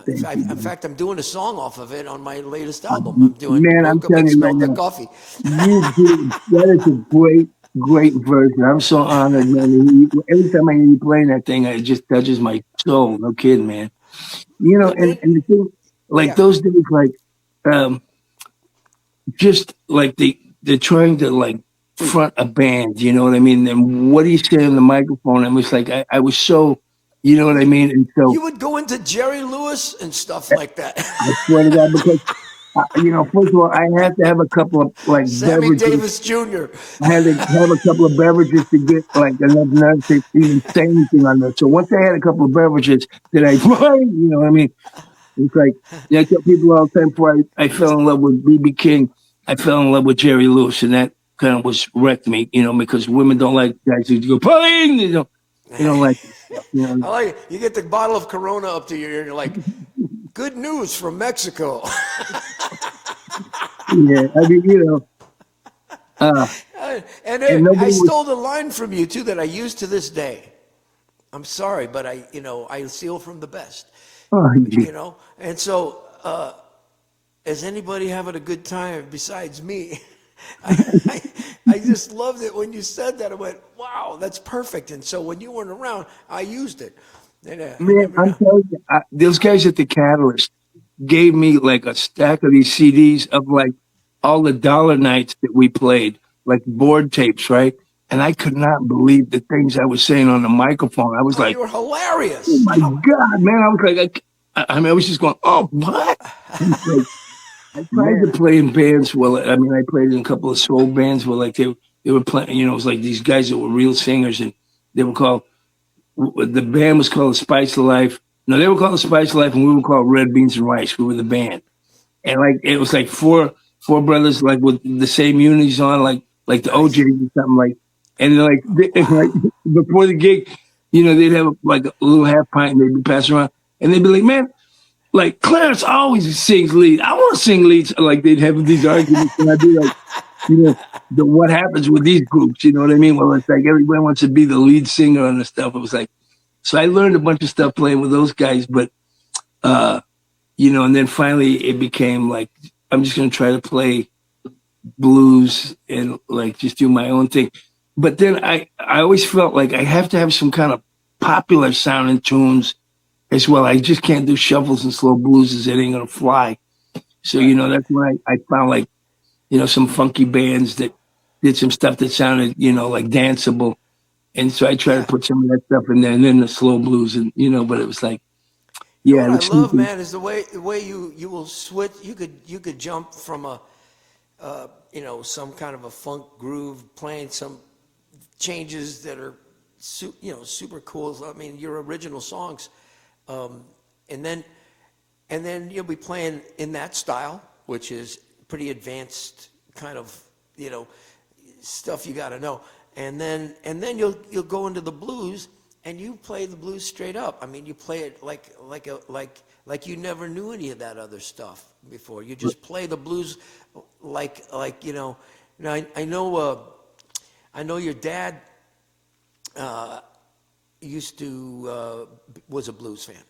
Thank you, In man. fact, I'm doing a song off of it on my latest album. I'm doing Man, I'm "Woke Up telling and you right Smelled the now, Coffee." you did. That is a great, great version. I'm so honored, man. Every time I hear you playing that thing, it just touches my soul. No kidding, man. But And the thing, like yeah, those days, like, um, just like they're trying to like front a band, you know what I mean? And what do you say on the microphone? I was like, I was so, you know what I mean? And so you would go into Jerry Lewis and stuff like that. I swear to God, because, first of all, I had to have a couple of like Sammy beverages. Davis Jr. I had to have a couple of beverages to get like enough nerve to even say anything on that. So once I had a couple of beverages, then I, you know what I mean? It's like, yeah, I tell people all the time before I fell in love with BB King, I fell in love with Jerry Lewis, and that kind of was wrecked me, because women don't like guys who go, Pauline, they don't like that stuff, I like it. You get the bottle of Corona up to your ear and you're like, good news from Mexico. Yeah, I mean, uh, And and I nobody was, stole the line from you too that I use to this day. I'm sorry, but I steal from the best, oh, And so, is anybody having a good time besides me? I just loved it when you said that. I went, wow, that's perfect. And so when you weren't around, I used it. And I man, never I'm know. telling you, those guys at the Catalyst gave me like a stack of these CDs of like all the dollar nights that we played, like board tapes, right? And I could not believe the things I was saying on the microphone. I was Oh, like, you were oh hilarious. my God, man. I was like, I mean, I was just going, oh, what? And it's like, I tried to play in bands. Well, I mean, I played in a couple of soul bands where like they were playing, it was like these guys that were real singers and they were called, the band was called The Spice of Life. No, they were called The Spice of Life and we were called Red Beans and Rice. We were the band. And like, it was like four brothers like with the same unis on, like the Nice. OJs or something like, and they're like, like Wow. before the gig, they'd have like a little half pint and they'd be passing around and they'd be like, man, like Clarence always sings lead. I want to sing leads. Like they'd have these arguments, and I'd be like, what happens with these groups? You know what I mean? Well, it's like everybody wants to be the lead singer on the stuff. It was like, so I learned a bunch of stuff playing with those guys, but uh, and then finally it became like I'm just gonna try to play blues and like just do my own thing. But then I always felt like I have to have some kind of popular sounding tunes as well. I just can't do shuffles and slow blueses. It ain't gonna fly. So, Right. that's when I found like, some funky bands that did some stuff that sounded, like danceable. And so I tried to Yeah. put some of that stuff in there and then the slow blues and, but it was like, You know yeah, what it I was love, something. man, is the way you will switch. You could jump from some kind of a funk groove, playing some changes that are super cool. I mean, your original songs, um, and then you'll be playing in that style, which is pretty advanced kind of you know stuff you got to know. And then you'll go into the blues and you play the blues straight up. I mean, you play it like you never knew any of that other stuff before. You just play the blues like. Now I know your dad used to was a blues fan.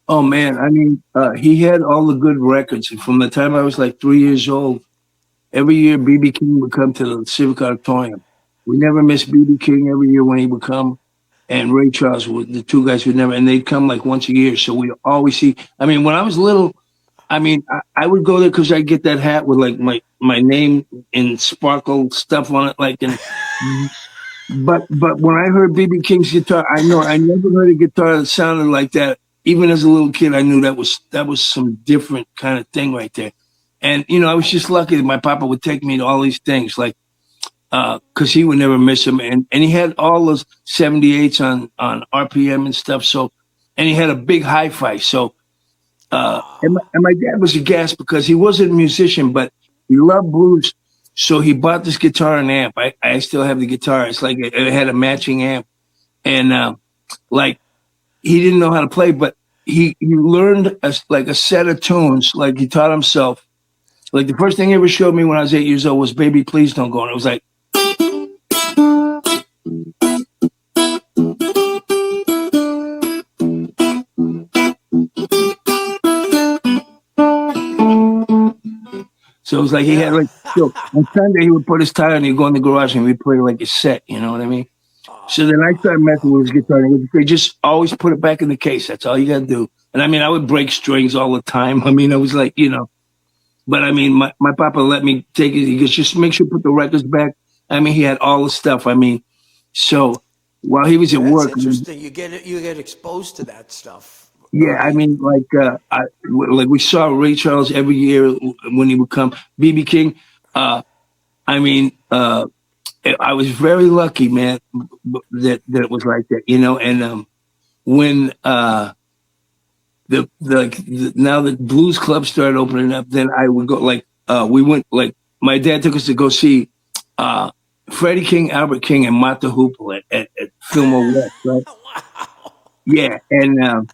Oh man, I mean, he had all the good records. And from the time I was like 3 years old, every year BB King would come to the Civic Auditorium. We never missed BB King every year when he would come. And Ray Charles were the two guys who never, and they'd come like once a year. So we always see. I mean, when I was little, I mean, I would go there because I get that hat with like my name and sparkle stuff on it, like and. But when I heard BB King's guitar, I know I never heard a guitar that sounded like that. Even as a little kid, I knew that was some different kind of thing right there. And I was just lucky that my papa would take me to all these things, like because he would never miss them, and he had all those 78s on RPM and stuff. So, and he had a big hi-fi. So, and my dad was aghast because he wasn't a musician, but he loved blues. So he bought this guitar and amp. I still have the guitar. It's like it had a matching amp, and like he didn't know how to play, but he learned like a set of tunes. Like he taught himself. Like the first thing he ever showed me when I was 8 years old was "Baby, Please Don't Go," and it was like. So it was like he had Yeah. like so on Sunday he would put his tie on and he'd go in the garage and we'd play like a set, you know what I mean? So then I started messing with his guitar and he would say, just always put it back in the case. That's all you gotta do. And I mean I would break strings all the time. I mean I was like, but I mean my papa let me take it. He goes, just make sure you put the records back. I mean he had all the stuff. I mean, so while he was Yeah, at that's work, I mean, interesting. You get exposed to that stuff yeah, I early. mean, like we saw Ray Charles every year when he would come. BB King, I mean, I was very lucky, man, that it was like that, And when now the blues clubs started opening up. Then I would go we went my dad took us to go see Freddie King, Albert King, and Mata Hoople at Fillmore West, right? Yeah, and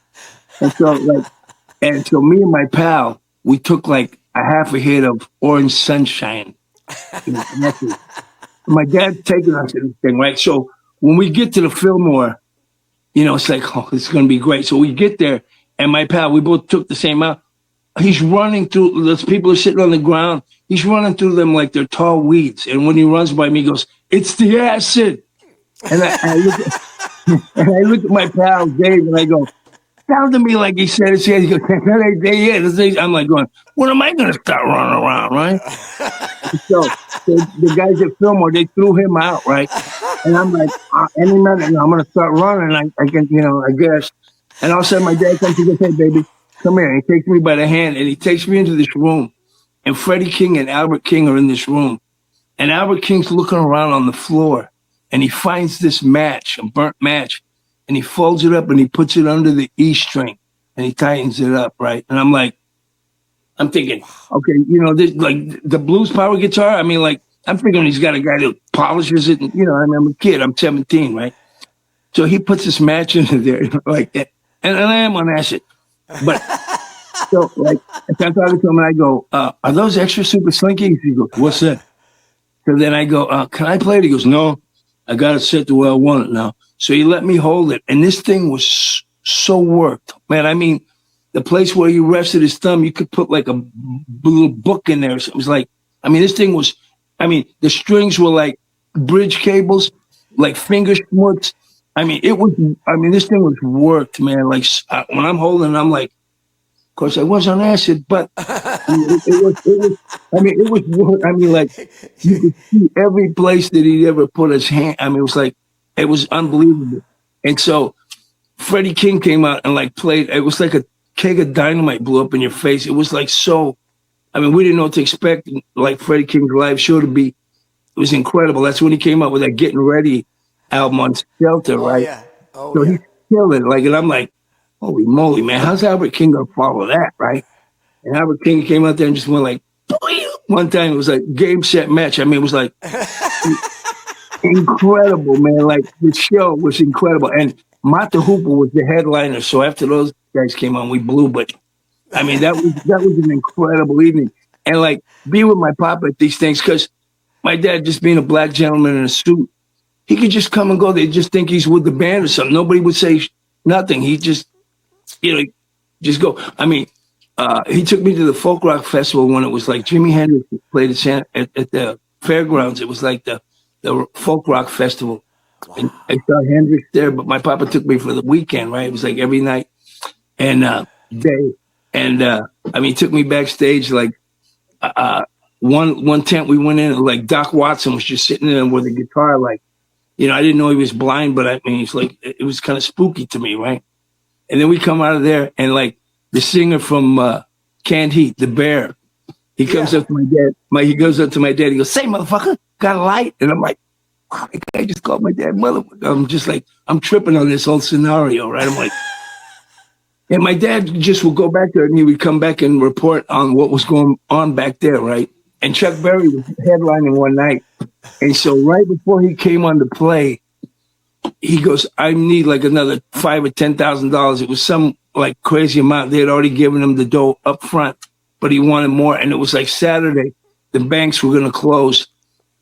so me and my pal, we took like a half a hit of Orange Sunshine. My dad's taking us to this thing, right? So when we get to the Fillmore, it's like, oh, it's going to be great. So we get there, and my pal, we both took the same out. He's running through, those people are sitting on the ground. He's running through them like they're tall weeds. And when he runs by me, he goes, "It's the acid." And I look at my pal, Dave, and I go, "Sound to me like he said it's the acid." He goes, "That ain't it." I'm like going, when am I going to start running around, right? So the guys at Fillmore, they threw him out, right? And I'm like, any minute, I'm going to start running. I can, I guess. And all of a sudden, my dad comes and goes, "Hey, baby, come here." And he takes me by the hand, and he takes me into this room. And Freddie King and Albert King are in this room. And Albert King's looking around on the floor, and he finds this match, a burnt match, and he folds it up, and he puts it under the E string, and he tightens it up, right? And I'm thinking, okay, this like the blues power guitar. I mean, like, I'm thinking he's got a guy that polishes it. And, I'm a kid. I'm 17, right? So he puts this match into there, like that. And I am on acid. But so, like, I'm talking to him, and I go, "Are those extra super slinkies?" He goes, "What's that?" So then I go, "Can I play it?" He goes, "No, I got it set the way I want it now." So he let me hold it. And this thing was so worked, man. I mean, the place where he rested his thumb, you could put like a little book in there. So it was like, this thing was, the strings were like bridge cables, like finger schmutz. This thing was worked, man. Like when I'm holding it, I'm like, of course I was on acid, but it was work. Like you could see every place that he'd ever put his hand. It was unbelievable. And so Freddie King came out and like played. It was like a keg of dynamite blew up in your face. It was like we didn't know what to expect. Like Freddie King's live show to be, it was incredible. That's when he came out with that Getting Ready album on Shelter, right? Yeah. So he killed it. Like, and I'm like, holy moly, man, how's Albert King gonna follow that, right? And Albert King came out there and just went like, one time it was like game, set, match. It was like incredible, man. Like the show was incredible. And Mata Hoople was the headliner. So after those guys came on, we blew. But that was an incredible evening. And like be with my papa at these things, because my dad, just being a black gentleman in a suit, he could just come and go. They just think he's with the band or something. Nobody would say nothing. He just, just go. He took me to the folk rock festival when it was like Jimi Hendrix played at the fairgrounds. It was like the folk rock festival. Wow. And I saw Hendrix there, but my papa took me for the weekend, right? It was like every night and day. And he took me backstage, like one tent we went in, like Doc Watson was just sitting there with a guitar, like, I didn't know he was blind, but it's like, it was kind of spooky to me, right? And then we come out of there, and like the singer from Canned Heat, the Bear, he comes up to my dad. He goes up to my dad. He goes, "Say, motherfucker, got a light?" And I'm like, wow, I just called my dad motherfucker. I'm just like, I'm tripping on this whole scenario, right? I'm like, and my dad just would go back there, and he would come back and report on what was going on back there, right? And Chuck Berry was headlining one night. And so right before he came on to play, he goes, "I need like another $5,000 or $10,000. It was some like crazy amount. They had already given him the dough up front, but he wanted more. And it was like Saturday, the banks were going to close.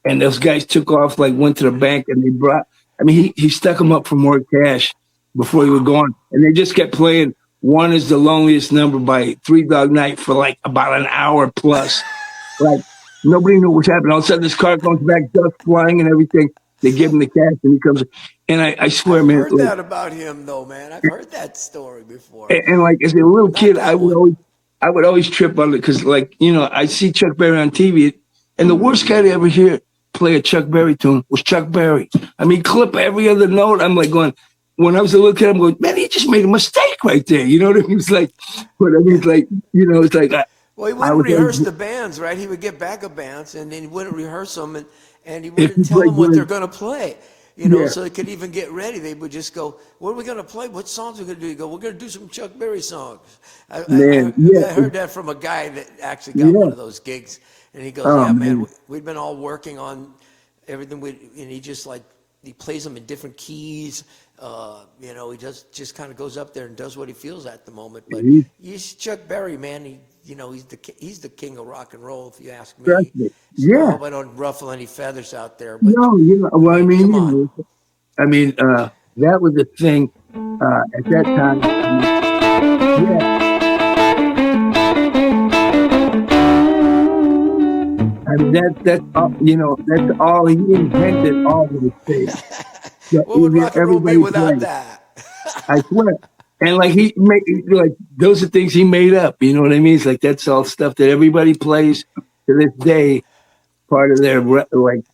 And those guys took off, like went to the bank, and they brought, he stuck them up for more cash before he was gone. And they just kept playing One Is the Loneliest Number by Three Dog Night for like about an hour plus. Like nobody knew what was happening. All of a sudden this car comes back, dust flying and everything. They give him the cash, and he comes. And I swear, man. I've heard that about him, though, man. I've heard that story before. And like as a little kid, I would always trip on it because, like, I see Chuck Berry on TV, and the worst guy to ever hear play a Chuck Berry tune was Chuck Berry. Clip every other note. I'm like going, when I was a little kid, I'm going, man, he just made a mistake right there. You know what I mean? It's like, it's like, it's like. Well, he wouldn't rehearse the bands, right? He would get backup bands, and then he wouldn't rehearse them, and he wouldn't tell them what they're going to play. you know, Yeah, so they could even get ready. They would just go, "What are we going to play? What songs are we going to do?" You go, "We're going to do some Chuck Berry songs." man. Yeah, I heard that from a guy that actually got one yeah. of those gigs, and he goes, Oh "Yeah, man, man, we've been all working on everything." And he just like he plays them in different keys. You know, he just kind of goes up there and does what he feels at the moment. But he he's Chuck Berry, man. You know, he's the king of rock and roll, if you ask trust me. me. So I Yeah, hope I don't ruffle any feathers out there. But no, yeah. I Well, I mean, mean, come on. I mean, that was the thing at that time. I mean, yeah, I mean that's all, that's all he invented. All of the things that What would rock and roll be everybody without plays. that? I swear. And like he made, like those are things he made up. You know what I mean? It's like that's all stuff that everybody plays to this day. Part of their like,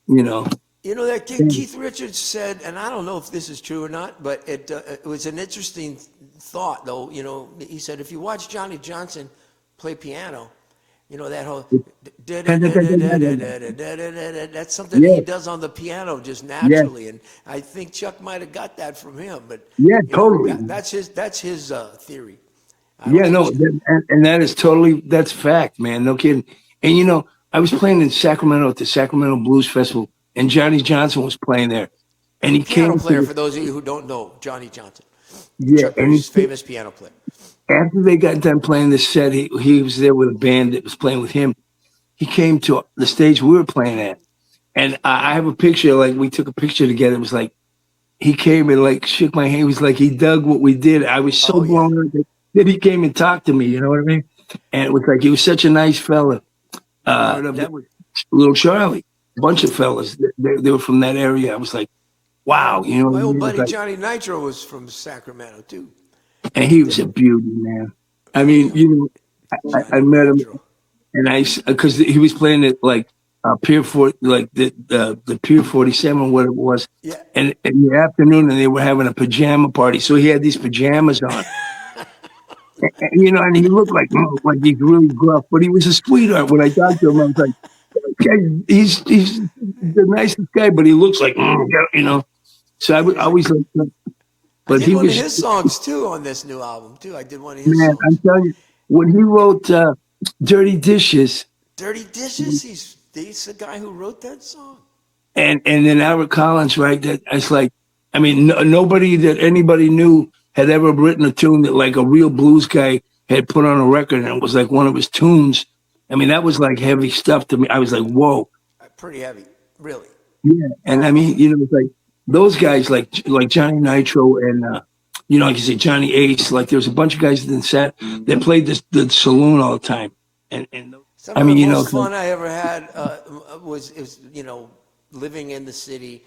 you know. You know that thing. Keith Richards said, and I don't know if this is true or not, but it was an interesting thought, though. You know, he said if you watch Johnny Johnson play piano, you know that whole that's something he Yes, does on the piano just yes, naturally, and I think Chuck might have got that from him. But yeah, you know totally. that's his theory. I don't Yeah, think no, it's true. and that is totally that's fact, man. No kidding. And I was playing in Sacramento at the Sacramento Blues Festival, and Johnny Johnson was playing there, and he Piano came to player, the for those of you who don't know, Johnny Johnson, yeah, Chuck and Berry's famous piano player. after they got done playing this set, he was there with a band that was playing with him. He came to the stage we were playing at, and I have a picture. Like we took a picture together. It was like he came and like shook my hand. He was like he dug what we did. I was so Oh yeah. blown away that he came and talked to me. You know what I mean? And it was like he was such a nice fella. That was little Charlie. A bunch of fellas. They were from that area. I was like, wow. You know what My I old mean? It was buddy like, Johnny Nitro was from Sacramento too. and he was a beauty, man. I Oh mean, yeah, I Johnny met him, Nitro. and because he was playing at like Pier 4, like the Pier 47, what it was, Yeah. and in the afternoon, and they were having a pajama party. So he had these pajamas on, and he looked like he's really gruff, but he was a sweetheart. When I talked to him, I was like, okay, he's the nicest guy, but he looks like, So I He would was a. always like, I but did he one of was his songs too on this new album too. I did one of his man. I'm songs. telling you, when he wrote "Dirty Dishes," Dirty Dishes. He's the guy who wrote that song. and then Albert Collins, right? That it's like, I mean, nobody that anybody knew had ever written a tune that like a real blues guy had put on a record, and it was like one of his tunes. I mean, that was like heavy stuff to me. I was like, whoa, Pretty heavy, really. yeah. And I mean, it's like those guys, like Johnny Nitro, and like you say, Johnny Ace. Like there was a bunch of guys that sat that played the saloon all the time, and Some I of the mean, most it's like, fun I ever had was living in the city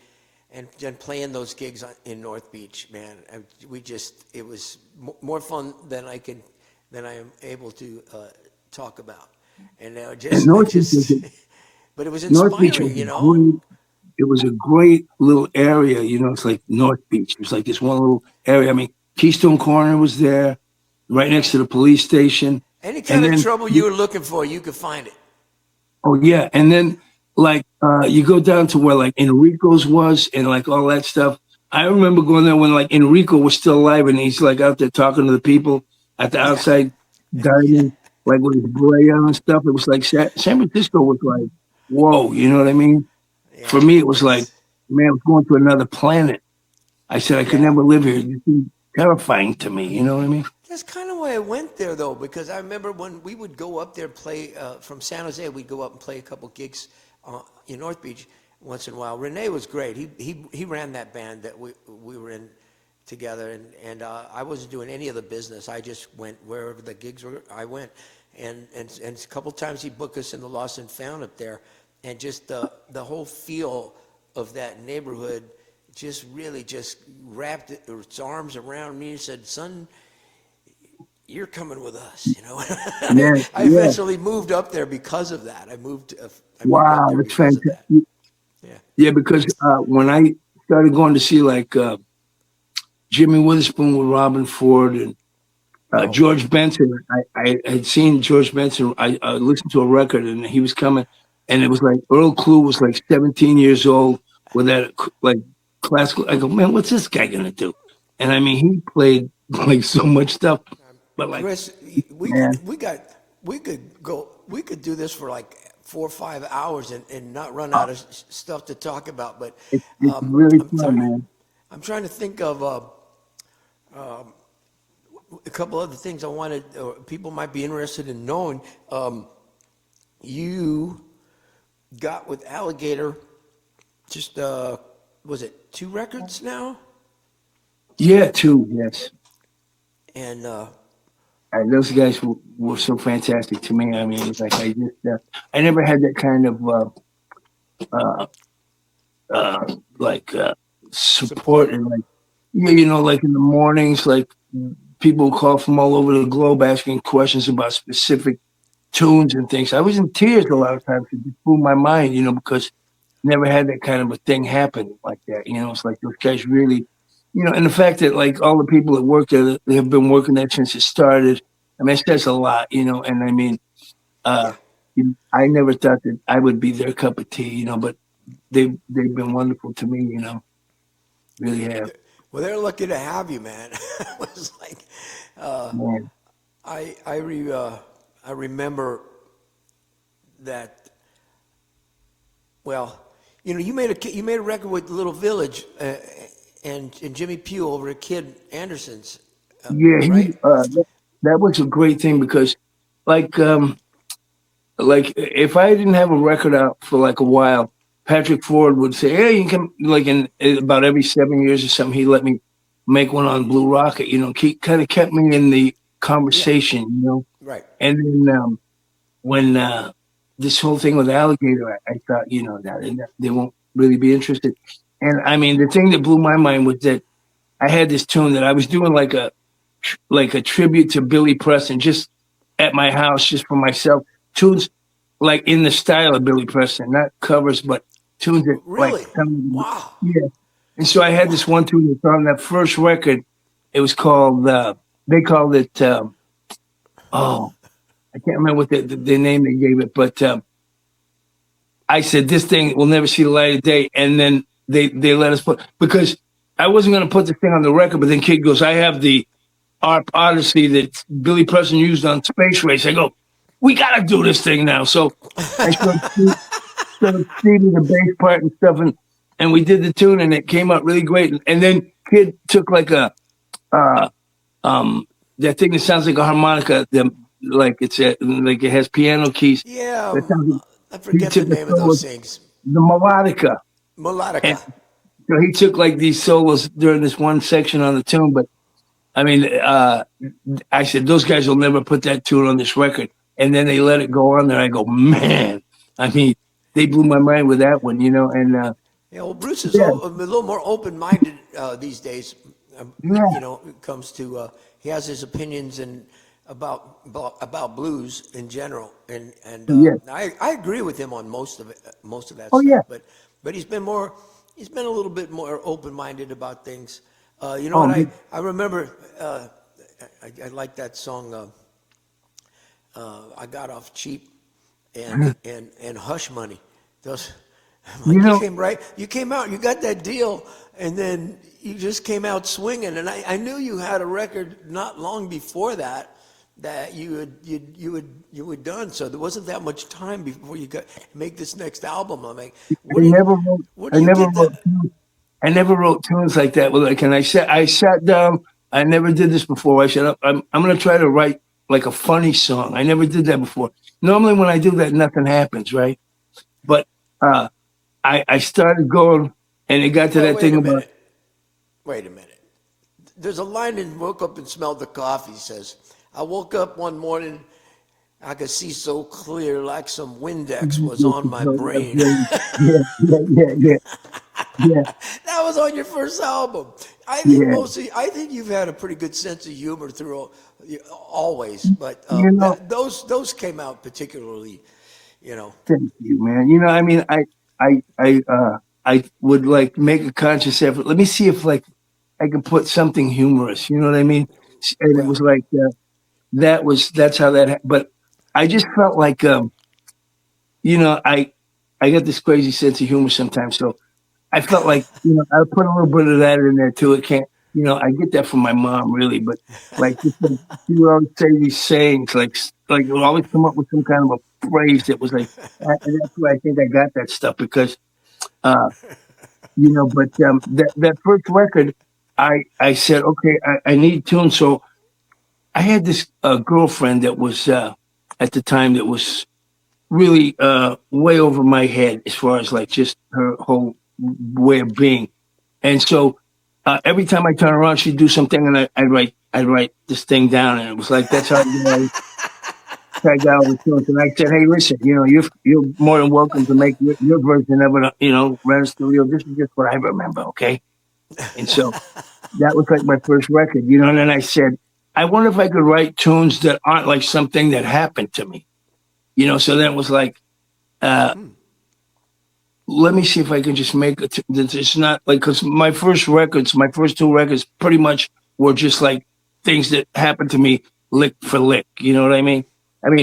and playing those gigs in North Beach. Man, it was more fun than I am able to talk about. And and I North Beach just, but it was North Beach inspiring, was you a know. great. It was a great little area. It's like North Beach. It was like this one little area. I mean, Keystone Corner was there, right next to the police station. Any kind And of then, trouble you were looking for, you could find it. oh yeah, and then like you go down to where like Enrico's was and like all that stuff. I remember going there when like Enrico was still alive and he's like out there talking to the people at the Yeah, outside yeah, dining, like with his beret on and stuff. It was like San Francisco was like, whoa, you know what I mean? For yeah. me, it was like, It's man, I was going to another planet. I said I could yeah. never live here. It seemed terrifying to me. You know what I mean? That's kind of why I went there, though, because I remember when we would go up there and play from San Jose, we'd go up and play a couple gigs in North Beach once in a while. Rene was great. He ran that band that we were in together, and I wasn't doing any of the business. I just went wherever the gigs were. I went, and a couple times he booked us in the Lost and Found up there, and just the whole feel of that neighborhood just really just wrapped its arms around me and said, "Son, you're coming with us," you know. Yeah, I yeah. eventually moved up there because of that. I moved up Wow, there that's because of that. fantastic. Yeah. Yeah, because when I started going to see like Jimmy Witherspoon with Robin Ford and Oh yeah. George Benson, I had seen George Benson. I listened to a record and he was coming, and it was like Earl Klugh was like 17 years old with that like classical. I go, man, what's this guy gonna do? And I mean, he played like so much stuff, but like, Chris, man, we could do this for like 4 or 5 hours and not run out of stuff to talk about. But it's really I'm fun, man. trying to think of a couple other things I wanted, or people might be interested in knowing. You got with Alligator, just was it 2 records now? Yeah, too. Yes, And those guys were so fantastic to me. I mean, it's like I never had that kind of uh, like support support. and like yeah, like in the mornings, like people would call from all over the globe asking questions about specific tunes and things. I was in tears a lot of times. It just blew my mind, because never had that kind of a thing happen like that. It's like those guys really, and the fact that like all the people that work there, they have been working there since it started. I mean, it says a lot, and I mean, uh, Yeah. I never thought that I would be their cup of tea, but they've been wonderful to me, really have. Well, they're lucky to have you, man. It was like, uh, Man. I I re, uh, I remember that. Well, you made a record with Little Village and Jimmy Pugh over at Kid Anderson's, Yeah, right? that was a great thing because, like, like if I didn't have a record out for like a while, Patrick Ford would say, "Hey, you can like in about every 7 years or something, he let me make one on Blue Rocket." Kind of kept me in the Yeah, conversation, right. And then when this whole thing with Alligator, I thought, that they won't really be interested. And I mean, the thing that blew my mind was that I had this tune that I was doing like a tribute to Billy Preston, just at my house, just for myself. Tunes like in the style of Billy Preston, not covers, but tunes that like Really? Wow. yeah. And so I had this one tune that's on that first record. It was called they called it oh, I can't remember what the name they gave it, but I said this thing will never see the light of day, and then they let us put because I wasn't going to put the thing on the record, but then Kid goes, I have the ARP Odyssey that Billy Preston used on Space Race. I go, we got to do this thing now. So I started Stevie the bass part and stuff, and we did the tune, and it came out really great. And then Kid took like a uh, that thing that sounds like a harmonica, like like it has piano keys. Yeah, That sounds. I He forget the took the name of solo, those things. the melodica, and Melodica. so he took like these solos during this one section on the tune. But I mean, I said those guys will never put that tune on this record, and then they let it go on there. I go, man, I mean, they blew my mind with that one, and Yeah, well, Bruce is yeah, a little more open-minded these days. yeah, It comes to he has his opinions and about blues in general, and yeah, I agree with him on most of that oh yeah, stuff. But he's been a little bit more open-minded about things. You know oh what man. I remember. I like that song. I got off cheap, and Hush Money. Those, You like know, you came out, you got that deal, and then you just came out swinging. And I knew you had a record not long before that you had done. So there wasn't that much time before you got make this next album. I'm like, I never wrote, what I do you never get wrote, that? I never wrote tunes like that. Well, like, and I sat down. I never did this before. I said, I'm going to try to write like a funny song. I never did that before. Normally, when I do that, nothing happens, right? But uh, I started going, and it got to Well, that wait thing a about minute. Wait a minute. There's a line in Woke Up and Smelled the Coffee says, I woke up one morning, I could see so clear like some Windex was on my brain. yeah, yeah, yeah, yeah, yeah, That was on your first album. yeah. I think you've had a pretty good sense of humor through always, but You know, those came out particularly, you know. thank you, man. I mean, I would like make a conscious effort. Let me see if like I can put something humorous. You know what I mean? And it Well, was like that's how that. But I just felt like I got this crazy sense of humor sometimes. So I felt like, I put a little bit of that in there too. It can't, I get that from my mom really, but like, just like she would always say these sayings, like it would always come up with some kind of a phrase that was like, and that's why I think I got that stuff because, uh, but that first record, I said, okay, I need tunes. So I had this girlfriend that was at the time that was really way over my head as far as like just her whole way of being. And so every time I turn around, she'd do something, and I'd write this thing down, and it was like that's how I got all the tunes. And I said, hey, listen, you're more than welcome to make your version of it. Ren Studio. This is just what I remember, okay? And so that was like my first record, And then I said, I wonder if I could write tunes that aren't like something that happened to me, So then it was like, let me see if I can just make it. It's not like because my first two records, pretty much were just like things that happened to me, lick for lick. You know what I mean?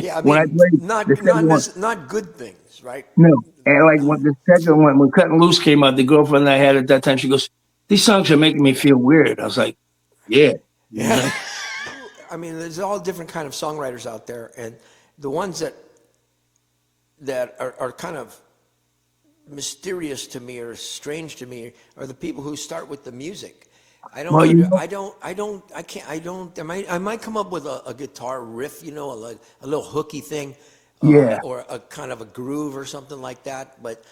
Yeah, I When I mean, played the second one, not good things, right? no, and like when the second one, when Cutting Loose came out, the girlfriend I had at that time, she goes, "These songs are making me feel weird." I was like, "Yeah." Yeah. I mean, there's all different kind of songwriters out there, and the ones that are kind of mysterious to me or strange to me are the people who start with the music. I don't, Well, I might come up with a guitar riff, a little hooky thing, yeah. or a kind of a groove or something like that. But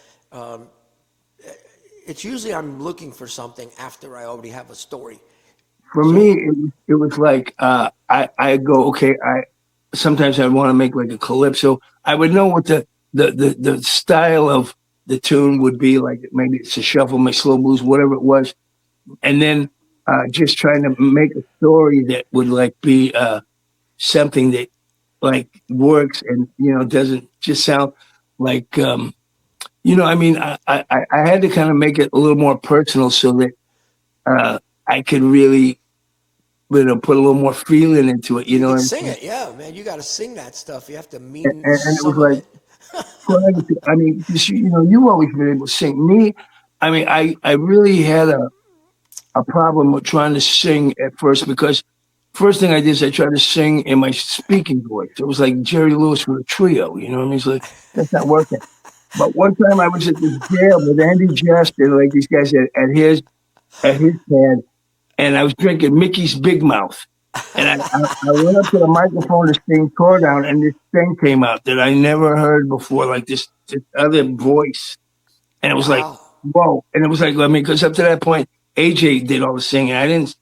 it's usually I'm looking for something after I already have a story. For So me, it was like I go okay. I sometimes I'd want to make like a calypso. I would know what the style of the tune would be like. Maybe it's a shuffle, my slow blues, whatever it was, and then just trying to make a story that would like be something that like works and doesn't just sound like I had to kind of make it a little more personal so that I could really put a little more feeling into it. You you know could what I'm sing saying? it, yeah, man. You got to sing that stuff. You have to mean And it was some of like, it. I mean, you've always been able to sing. Me, I mean, I really had a problem with trying to sing at first because first thing I did is I tried to sing in my speaking voice. It was like Jerry Lewis with a trio. You know what I mean? It's like that's not working. But one time I was at this jail with Andy Justin, like these guys at his pad, and I was drinking Mickey's Big Mouth. And I went up to the microphone to sing Tore Down, and this thing came out that I never heard before, like this other voice. And it was like, Wow. whoa. And it was like, I mean, because up to that point, AJ did all the singing. I didn't.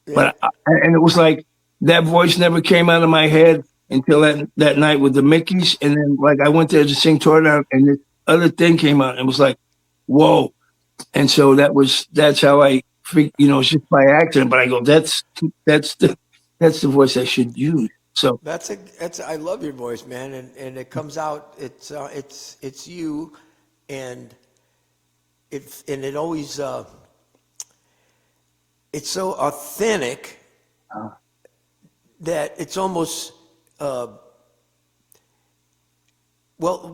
Yeah. And it was like that voice never came out of my head until that night with the Mickeys. And then, like, I went there to sing Tore Down, and this other thing came out, and it was like, whoa. And so that's how I it's just by accident, but I go, that's the voice I should use. So I love your voice, man, and it comes out. It's you, and it always it's so authentic uh, that it's almost well,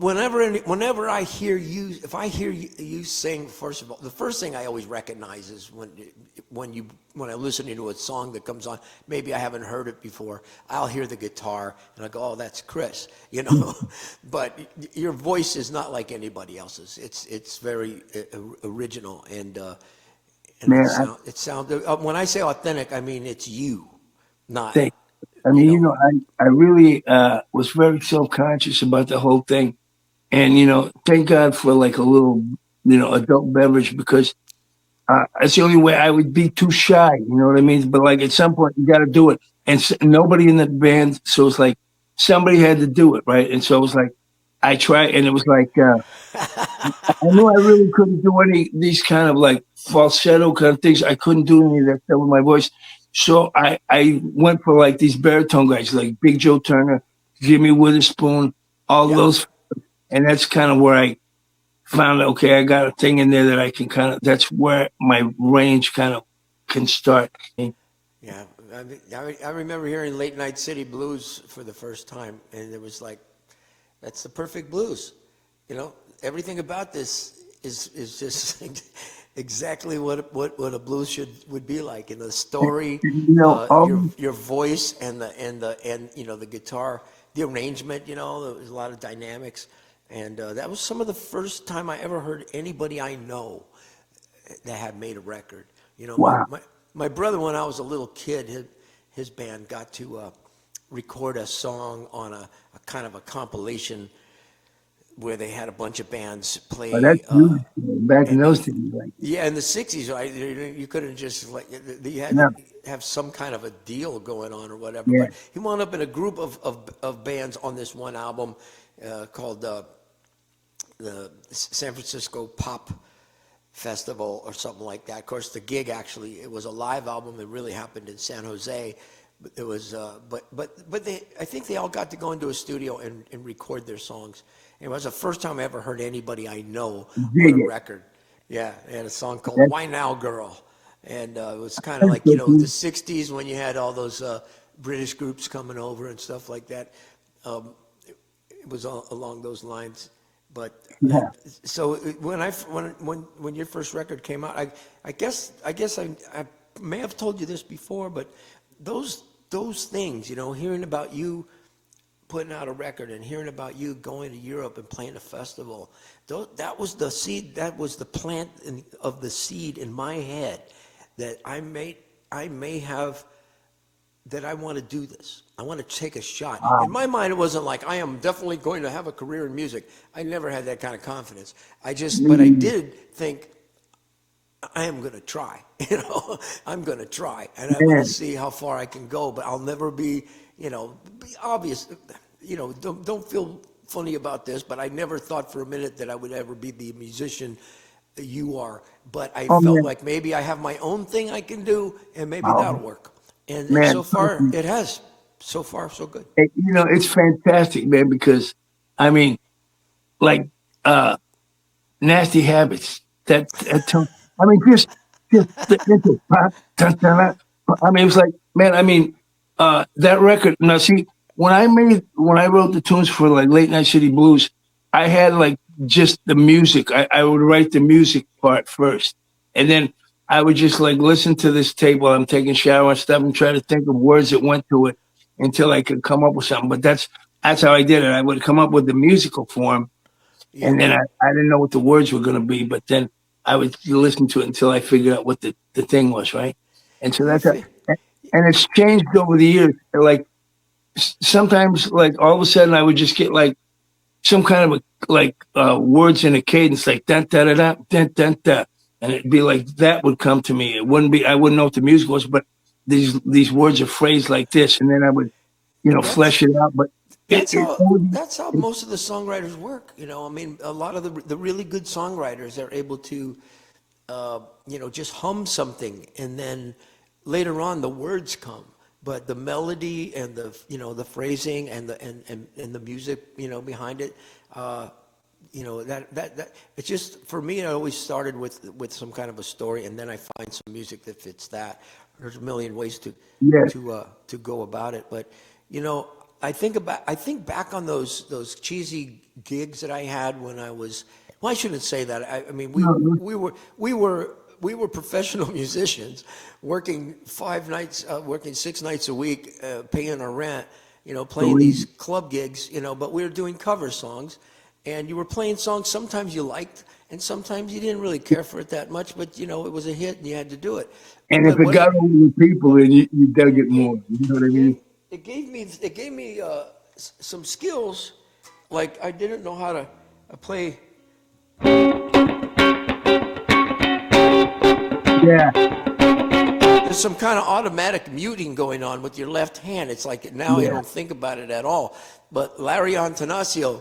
whenever I hear you, if I hear you sing, first of all, the first thing I always recognize is when I listen to a song that comes on, maybe I haven't heard it before, I'll hear the guitar and I go, oh, that's Chris, But your voice is not like anybody else's. It's very original and man, it sounds. When I say authentic, I mean it's you, not think I you mean, know. I really was very self conscious about the whole thing, and thank God for like a little adult beverage because that's the only way I would be too shy. You know what I mean? But like at some point, you got to do it, and nobody in the band, so it's like somebody had to do it, right? And so it was like I tried, and it was like I knew I really couldn't do any of these kind of like falsetto kind of things. I couldn't do any of that stuff with my voice. So I went for like these baritone guys like Big Joe Turner, Jimmy Witherspoon, all Yeah, those, and that's kind of where I found okay, I got a thing in there that I can that's where my range kind of can start. yeah. I remember hearing Late Night City Blues for the first time, and it was like, that's the perfect blues. Everything about this is just exactly what a blues would be like. And the story, You know, all your voice, and the guitar, the arrangement. There's a lot of dynamics, and that was some of the first time I ever heard anybody I know that had made a record. wow. My brother, when I was a little kid, his band got to record a song on a kind of a compilation where they had a bunch of bands But that's play. huge back in those days. Like, Yeah, in the '60s, right? You couldn't just you had no, to have some kind of a deal going on or whatever. yeah. But he wound up in a group of bands on this one album called the San Francisco Pop Festival or something like that. Of course, the gig actually, it was a live album. It really happened in San Jose. But it was, but I think they all got to go into a studio and record their songs. And it was the first time I ever heard anybody I know on Dig a it. record. Yeah, they had a song called That's, "Why Now, Girl," and it was kind of that's like so the cool. '60s when you had all those British groups coming over and stuff like that. It was along those lines. But Yeah. so when your first record came out, I guess I may have told you this before, but those things, hearing about you putting out a record and hearing about you going to Europe and playing a festival, that was the seed, that was the plant of the seed in my head that I may have, that I want to do this. I want to take a shot. In my mind, it wasn't like I am definitely going to have a career in music. I never had that kind of confidence. But I did think I am going to try. I'm going to try, and I'm going to Man, see how far I can go. But I'll never be obvious. Don't feel funny about this, but I never thought for a minute that I would ever be the musician that you are. But I oh felt man, like maybe I have my own thing I can do, and maybe that'll oh work. And so man, far it has. So far, so good. it's fantastic, man. Because I mean, like, uh, nasty habits. I mean, just the intro. I mean, it was like, man. I mean, that record. Now, see, when I wrote the tunes for like Late Night City Blues, I had like just the music. I would write the music part first, and then I would just like listen to this tape while I'm taking a shower and stuff, and try to think of words that went to it until I could come up with something. But that's how I did it. I would come up with the musical form, Yeah. and then I didn't know what the words were going to be, but then I would listen to it until I figured out what the thing was, right? And so If it, and it's changed over the years. Like sometimes, like all of a sudden, I would just get like some kind of words in a cadence, like dun da da da dun dun da, and it'd be like that would come to me. It wouldn't be, I wouldn't know what the music was, but these words are phrased like this, and then I would that's flesh it out. But it, that's it, how always- that's how most of the songwriters work. I mean, a lot of the really good songwriters are able to just hum something, and then later on the words come. But the melody and the phrasing and the music behind it, that it's just, for me, I always started with some kind of a story, and then I find some music that fits that. There's a million ways yes, to go about it, but I think back on those cheesy gigs that I had when I was, well, I shouldn't say that. I mean, no, no, we were professional musicians, working 6 nights a week, paying our rent, playing believe these club gigs, but we were doing cover songs, and you were playing songs sometimes you liked, and sometimes you didn't really care for it that much, but it was a hit and you had to do it. and if But it got over the people, then you dug it it gave more. You know what I it mean? gave it gave me some skills, like I didn't know how to play. Yeah, There's some kind of automatic muting going on with your left hand. It's like now you yeah, don't think about it at all. But Larry Antanasio,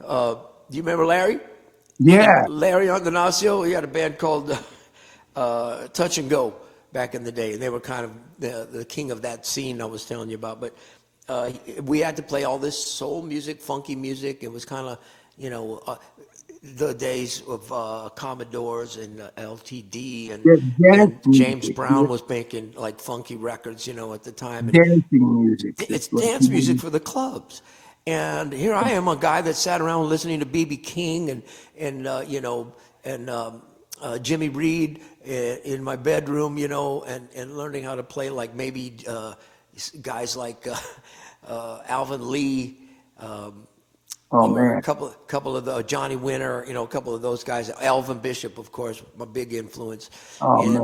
do you remember Larry? yeah. Larry Antanasio, he had a band called Touch and Go back in the day. They were kind of the king of that scene I was telling you about. But we had to play all this soul music, funky music. It was kind of, the days of Commodores and LTD, Yeah, dance and James music. Yeah, Brown was making like funky records, at the time. And dancing music. it's It's like, dance music for the clubs. And here I am, a guy that sat around listening to B.B. King and you know, and Jimmy Reed in my bedroom, you know, and learning how to play like maybe guys like Alvin Lee, Oh or a man. couple of the Johnny Winter, you know, a couple of those guys. Alvin Bishop, of course, my big influence, Oh and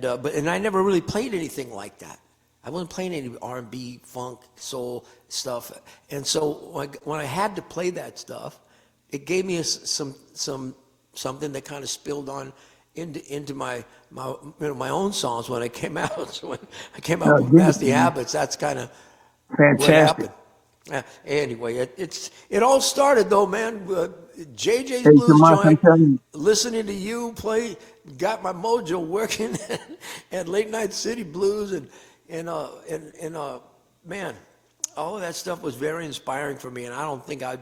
man. but I never really played anything like that. I wasn't playing any R&B, funk, soul stuff, and so when I had to play that stuff, it gave me something that kind of spilled on into my you know, my own songs when I came out. So when I came out No, with give it to Nasty me. Habits, that's kind of what Fantastic. happened. Anyway, it all started though, man. JJ's Hey, Blues Tomas, I'm Joint, telling you, listening to you play, got my mojo working at Late Night City Blues, and man, all of that stuff was very inspiring for me, and I don't think I'd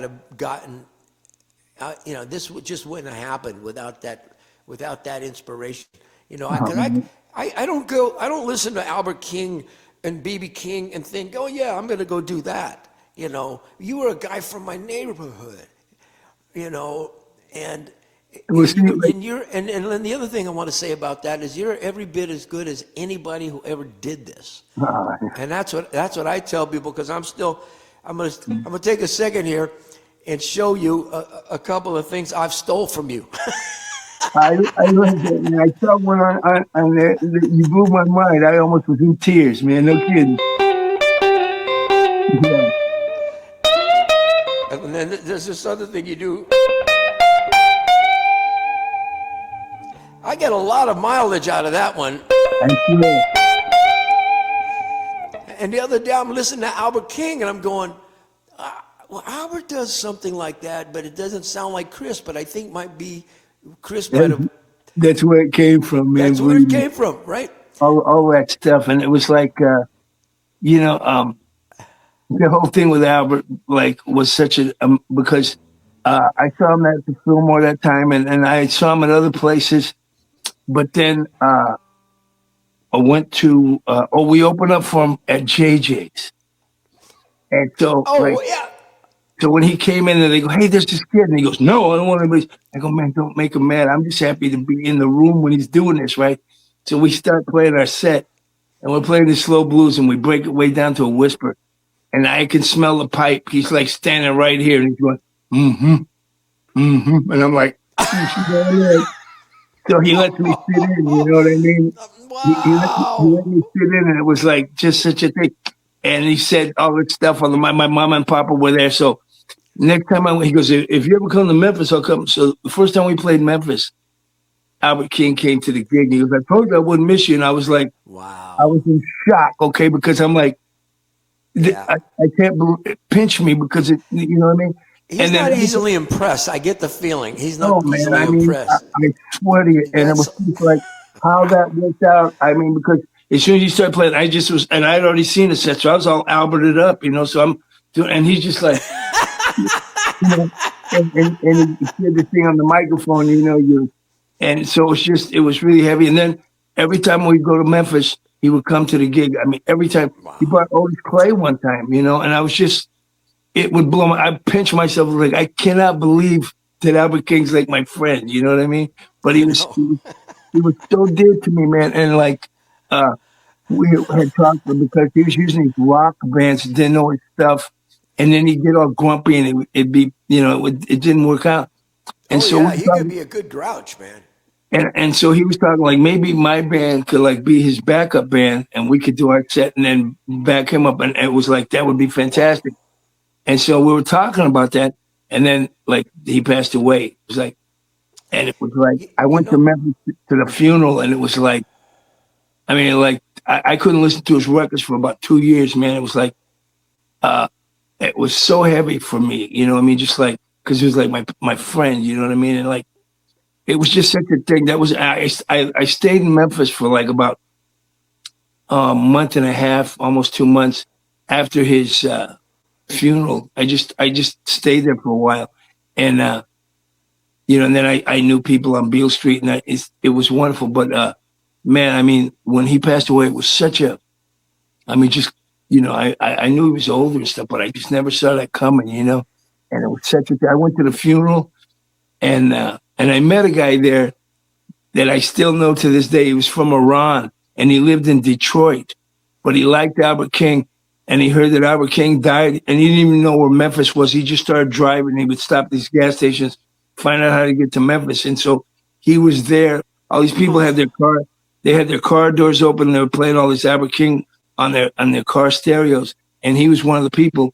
have gotten, you know, just wouldn't have happened without that inspiration. You know, oh, because man. I don't listen to Albert King and B.B. King and think, oh yeah, I'm going to go do that. You know, you were a guy from my neighborhood, you know, and It was like, and then the other thing I want to say about that is you're every bit as good as anybody who ever did this. And that's what I tell people, because I'm gonna take a second here and show you a couple of things I've stole from you. I read that, man. I saw one on there. You blew my mind. I almost was in tears, man. No kidding. Yeah, And then there's this other thing you do. I get a lot of mileage out of that one. I swear. And the other day I'm listening to Albert King and I'm going, well, Albert does something like that, but it doesn't sound like Chris. But I think Chris might have. That's where it came from, man. That's where it Believe me. came from, right? All that stuff, and it was like, you know, the whole thing with Albert, like, was such a because I saw him at the Fillmore that time, and I saw him at other places, but then I went to we opened up for him at JJ's, and so like. Oh yeah. So when he came in and they go, hey, there's this kid. And he goes, no, I don't want anybody. I go, man, don't make him mad. I'm just happy to be in the room when he's doing this, right? So we start playing our set and we're playing the slow blues and we break it way down to a whisper. And I can smell the pipe. He's like standing right here and he's going, mm-hmm, mm-hmm. And I'm like, so he lets me sit in, you know what I mean? He let Wow. me sit in and it was like just such a thing. And he said all this stuff. My mom and papa were there. So next time he goes, if you ever come to Memphis, I'll come. So the first time we played Memphis, Albert King came to the gig. He goes, I told you I wouldn't miss you. And I was like, I Wow. was in shock, okay, because I'm like, Yeah. I can't pinch me because you know what I mean? He's And then, not easily impressed. I get the feeling he's not oh man, easily I mean, impressed. I swear to you. And it That's was just like how that worked out. I mean, because as soon as you start playing, I just was, and I'd already seen the set, so I was all Alberted up, you know, so I'm doing, and he's just like, you know, and he did the thing on the microphone, you know, and so it was really heavy. And then every time we'd go to Memphis, he would come to the gig. I mean, every time he wow. brought Otis Clay one time, you know, and I was just, it would blow my, I pinch myself like, I cannot believe that Albert King's like my friend, you know what I mean? But I know. he was so dear to me, man. And like, uh, we had talked because he was using these rock bands, didn't know his stuff. And then he'd get all grumpy and it'd be, you know, it didn't work out. And Oh so yeah, we he could talked, be a good grouch, man. and so he was talking like maybe my band could like be his backup band and we could do our set and then back him up. And it was like, that would be fantastic. And so we were talking about that. And then like he passed away. It was like, and it was like, I You went to know, Memphis to the funeral and it was like, I mean, like I couldn't listen to his records for about 2 years, man. It was like, uh, it was so heavy for me, you know what I mean? Just like, cause he was like my friend, you know what I mean? And like, it was just such a thing. That was, I stayed in Memphis for like about a month and a half, almost 2 months after his, funeral. I just stayed there for a while. And, you know, and then I knew people on Beale Street and it was wonderful. But, man, I mean, when he passed away, it was such a, I mean, just I knew he was older and stuff, but I just never saw that coming, And it was such a. I went to the funeral, and I met a guy there that I still know to this day. He was from Iran, and he lived in Detroit, but he liked Albert King, and he heard that Albert King died, and he didn't even know where Memphis was. He just started driving. He would stop these gas stations, find out how to get to Memphis, and so he was there. All these people had their car. They had their car doors open. They were playing all this Albert King on their car stereos, and he was one of the people.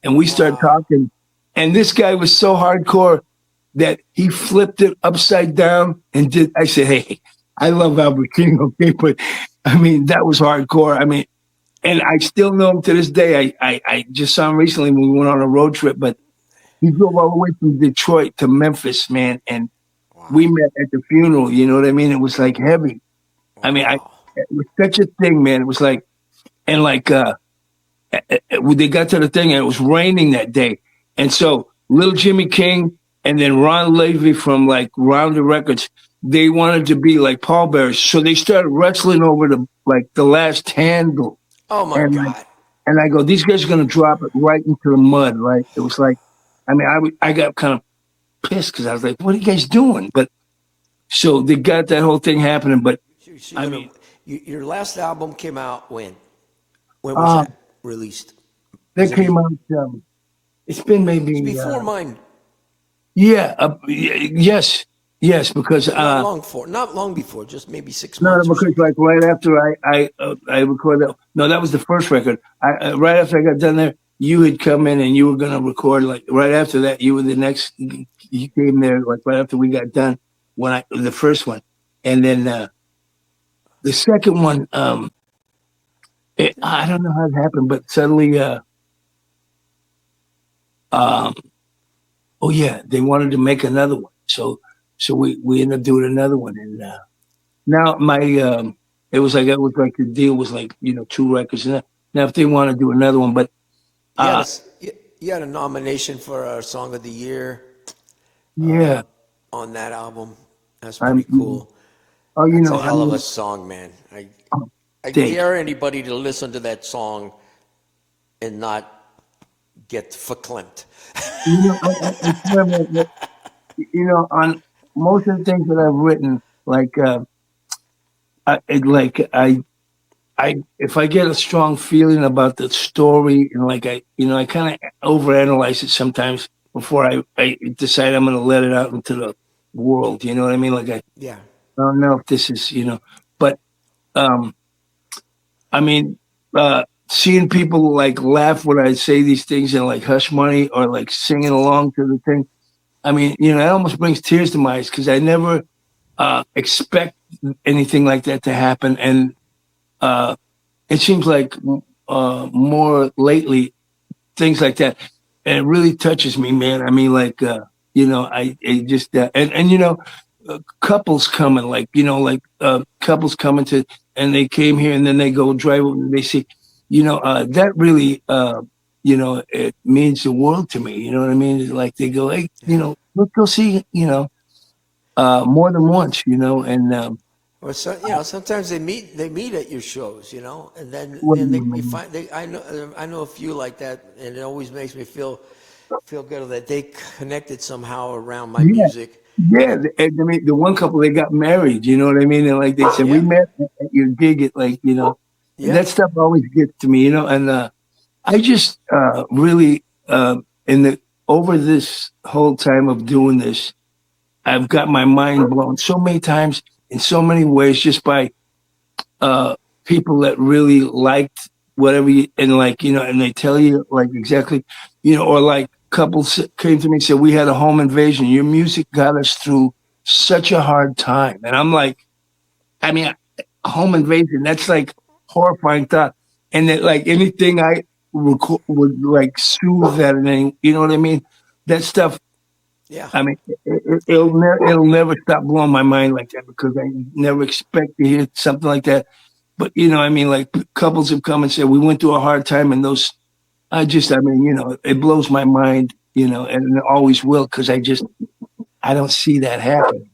And we started talking, and this guy was so hardcore that he flipped it upside down and did. I said, "Hey, I love Albert King, okay, but I mean that was hardcore. I mean, and I still know him to this day. I just saw him recently when we went on a road trip, but he drove all the way from Detroit to Memphis, man, and we met at the funeral. You know what I mean? It was like heavy. I mean, it was such a thing, man. It was like, and like, they got to the thing, and it was raining that day, and so Little Jimmy King and then Ron Levy from like Alligator Records, they wanted to be like pallbearers, so they started wrestling over the last handle. Oh my God! And I go, these guys are gonna drop it right into the mud, right? It was like, I mean, I got kind of pissed because I was like, what are you guys doing? But so they got that whole thing happening, but. I mean, your last album came out when? When was that released? That came out. It's been maybe before mine. Yeah. Yes. Because not long before, just maybe 6 months. No, because like right after I recorded that. No, that was the first record. Right after I got done there, you had come in and you were gonna record. Like right after that, you were the next. You came there like right after we got done the first one, and then. The second one, I don't know how it happened, but suddenly, they wanted to make another one. So we ended up doing another one. And now it was like the deal was like, 2 records. And now if they want to do another one, but. You had a nomination for our Song of the Year. Yeah. On that album. That's pretty cool. Oh, it's a hell of a song, man. I dare anybody to listen to that song and not get verklempt. On most of the things that I've written, if I get a strong feeling about the story and I kind of overanalyze it sometimes before I decide I'm going to let it out into the world. You know what I mean? Yeah. I don't know if this is, but I mean, seeing people laugh when I say these things and Hush Money or singing along to the thing. I mean, it almost brings tears to my eyes because I never expect anything like that to happen. And it seems like more lately, things like that. And it really touches me, man. I mean, couples coming, couples coming and they came here and then they go drive and they see, that really, it means the world to me. You know what I mean? It's like they go, hey, let's go see, more than once, and. Or sometimes they meet at your shows, and then we find I know a few like that, and it always makes me feel good that they connected somehow around my music. Yeah, I mean, the one couple, they got married, you know what I mean? And they said, we met at your gig at that stuff always gets to me, and I just really, over this whole time of doing this, I've got my mind blown so many times in so many ways just by people that really liked whatever and they tell you exactly, or couples came to me and said, we had a home invasion. Your music got us through such a hard time. And I'm like, I mean, a home invasion, that's horrifying thought. And that anything I record would soothe that and then, you know what I mean? That stuff. Yeah. I mean, it'll never stop blowing my mind like that because I never expect to hear something like that. But, I mean, couples have come and said, we went through a hard time and those, it blows my mind, and it always will because I don't see that happen,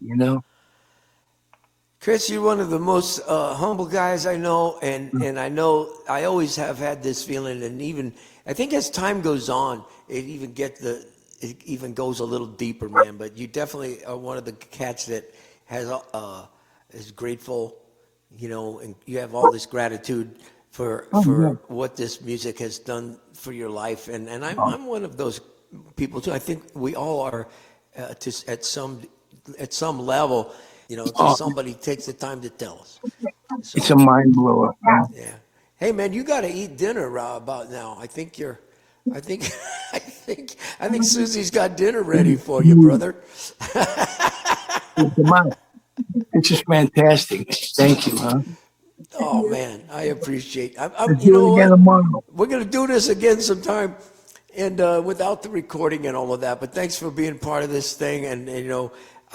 Chris, you're one of the most humble guys I know, and I know I always have had this feeling, and even I think as time goes on, it even goes a little deeper, man. But you definitely are one of the cats that has is grateful, and you have all this gratitude Oh, yeah. for what this music has done for your life, and I'm one of those people too. I think we all are at some level, until Oh, somebody takes the time to tell us. it's So a mind blower. yeah, hey man, you got to eat dinner about now. I think, I think Susie's got dinner ready for you, brother. It's just fantastic. Thank you, huh? Oh man, I appreciate. Let's You do it know again what? tomorrow. We're gonna do this again sometime, and without the recording and all of that. But thanks for being part of this thing, and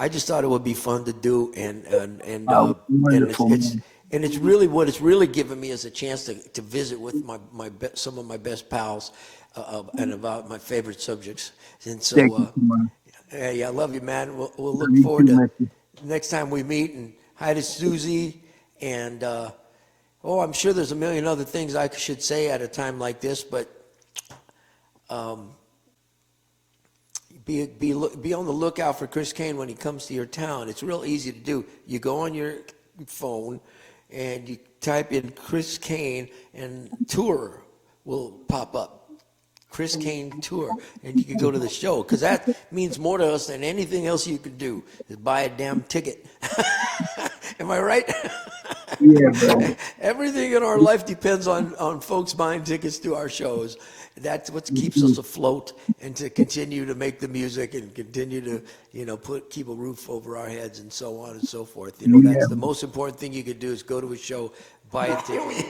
I just thought it would be fun to do, and Wonderful, it's man. and it's really what it's really given me is a chance to visit with some of my best pals, and about my favorite subjects. And Thank so, you so much. hey, I love you, man. We'll look You forward too, to Mister. next time we meet. And hi to Susie, and oh, I'm sure there's a million other things I should say at a time like this, but be on the lookout for Chris Cain when he comes to your town. It's real easy to do. You go on your phone and you type in Chris Cain, and tour will pop up. Chris Cain tour, and you can go to the show, because that means more to us than anything else you could do is buy a damn ticket. Am I right? Yeah, bro. Everything in our life depends on folks buying tickets to our shows. That's what keeps us afloat, and to continue to make the music and continue to, keep a roof over our heads and so on and so forth. Yeah. That's the most important thing you could do, is go to a show, buy a ticket.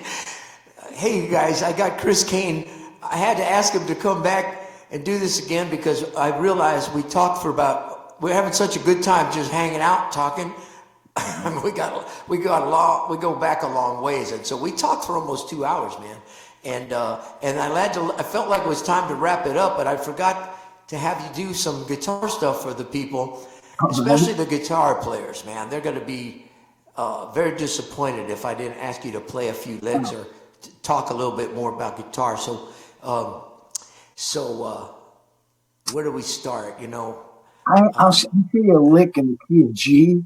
Hey, you guys, I got Chris Cain. I had to ask him to come back and do this again, because I realized we're having such a good time just hanging out, talking. I mean, we go back a long ways, and so we talked for almost 2 hours, man. And I felt like it was time to wrap it up, but I forgot to have you do some guitar stuff for the people, especially the guitar players, man. They're going to be very disappointed if I didn't ask you to play a few licks or talk a little bit more about guitar. So where do we start? I'll say a lick in the key of G.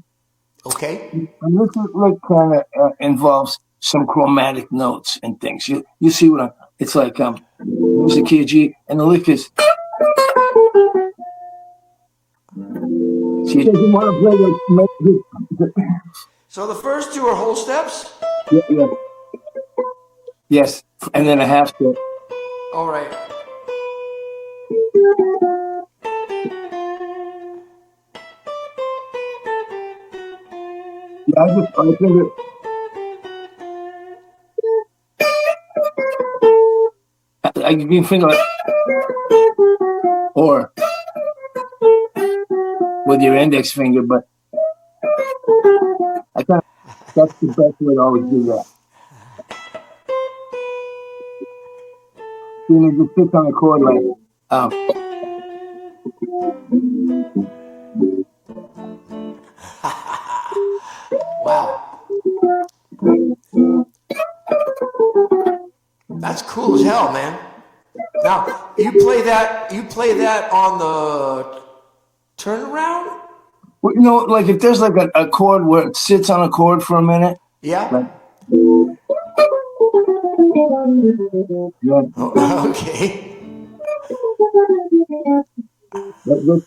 Okay. And this lick kind of involves some chromatic notes and things. You see what it's like. Here's the key of G, and the lick is. See, it doesn't want to play like. So the first two are whole steps. Yeah, yeah. Yes, and then a half step. All right. Yeah, I think it. I can think like, or with your index finger, but I kind of, that's the best way to always do that. You know, just pick on a chord like, Wow. That's cool as hell, man. Now, you play that on the turnaround? well, like if there's like a chord where it sits on a chord for a minute. Yeah. Like, yeah, Oh, okay. that-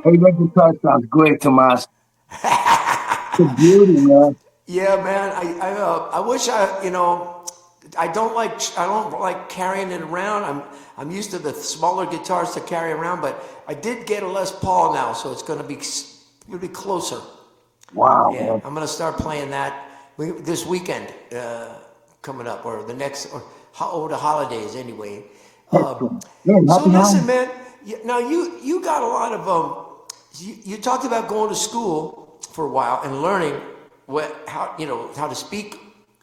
hey, that guitar sounds great, Tomas. It's a beauty, man. Yeah, man. I wish I don't like carrying it around. I'm used to the smaller guitars to carry around, but I did get a Les Paul now, so it's gonna be closer. Wow, Yeah, man. I'm gonna start playing that this weekend coming up, or the next, or over the holidays anyway. Excellent. Yeah, So happy listen, holidays. man. Now you got a lot of you talked about going to school for a while and learning how to speak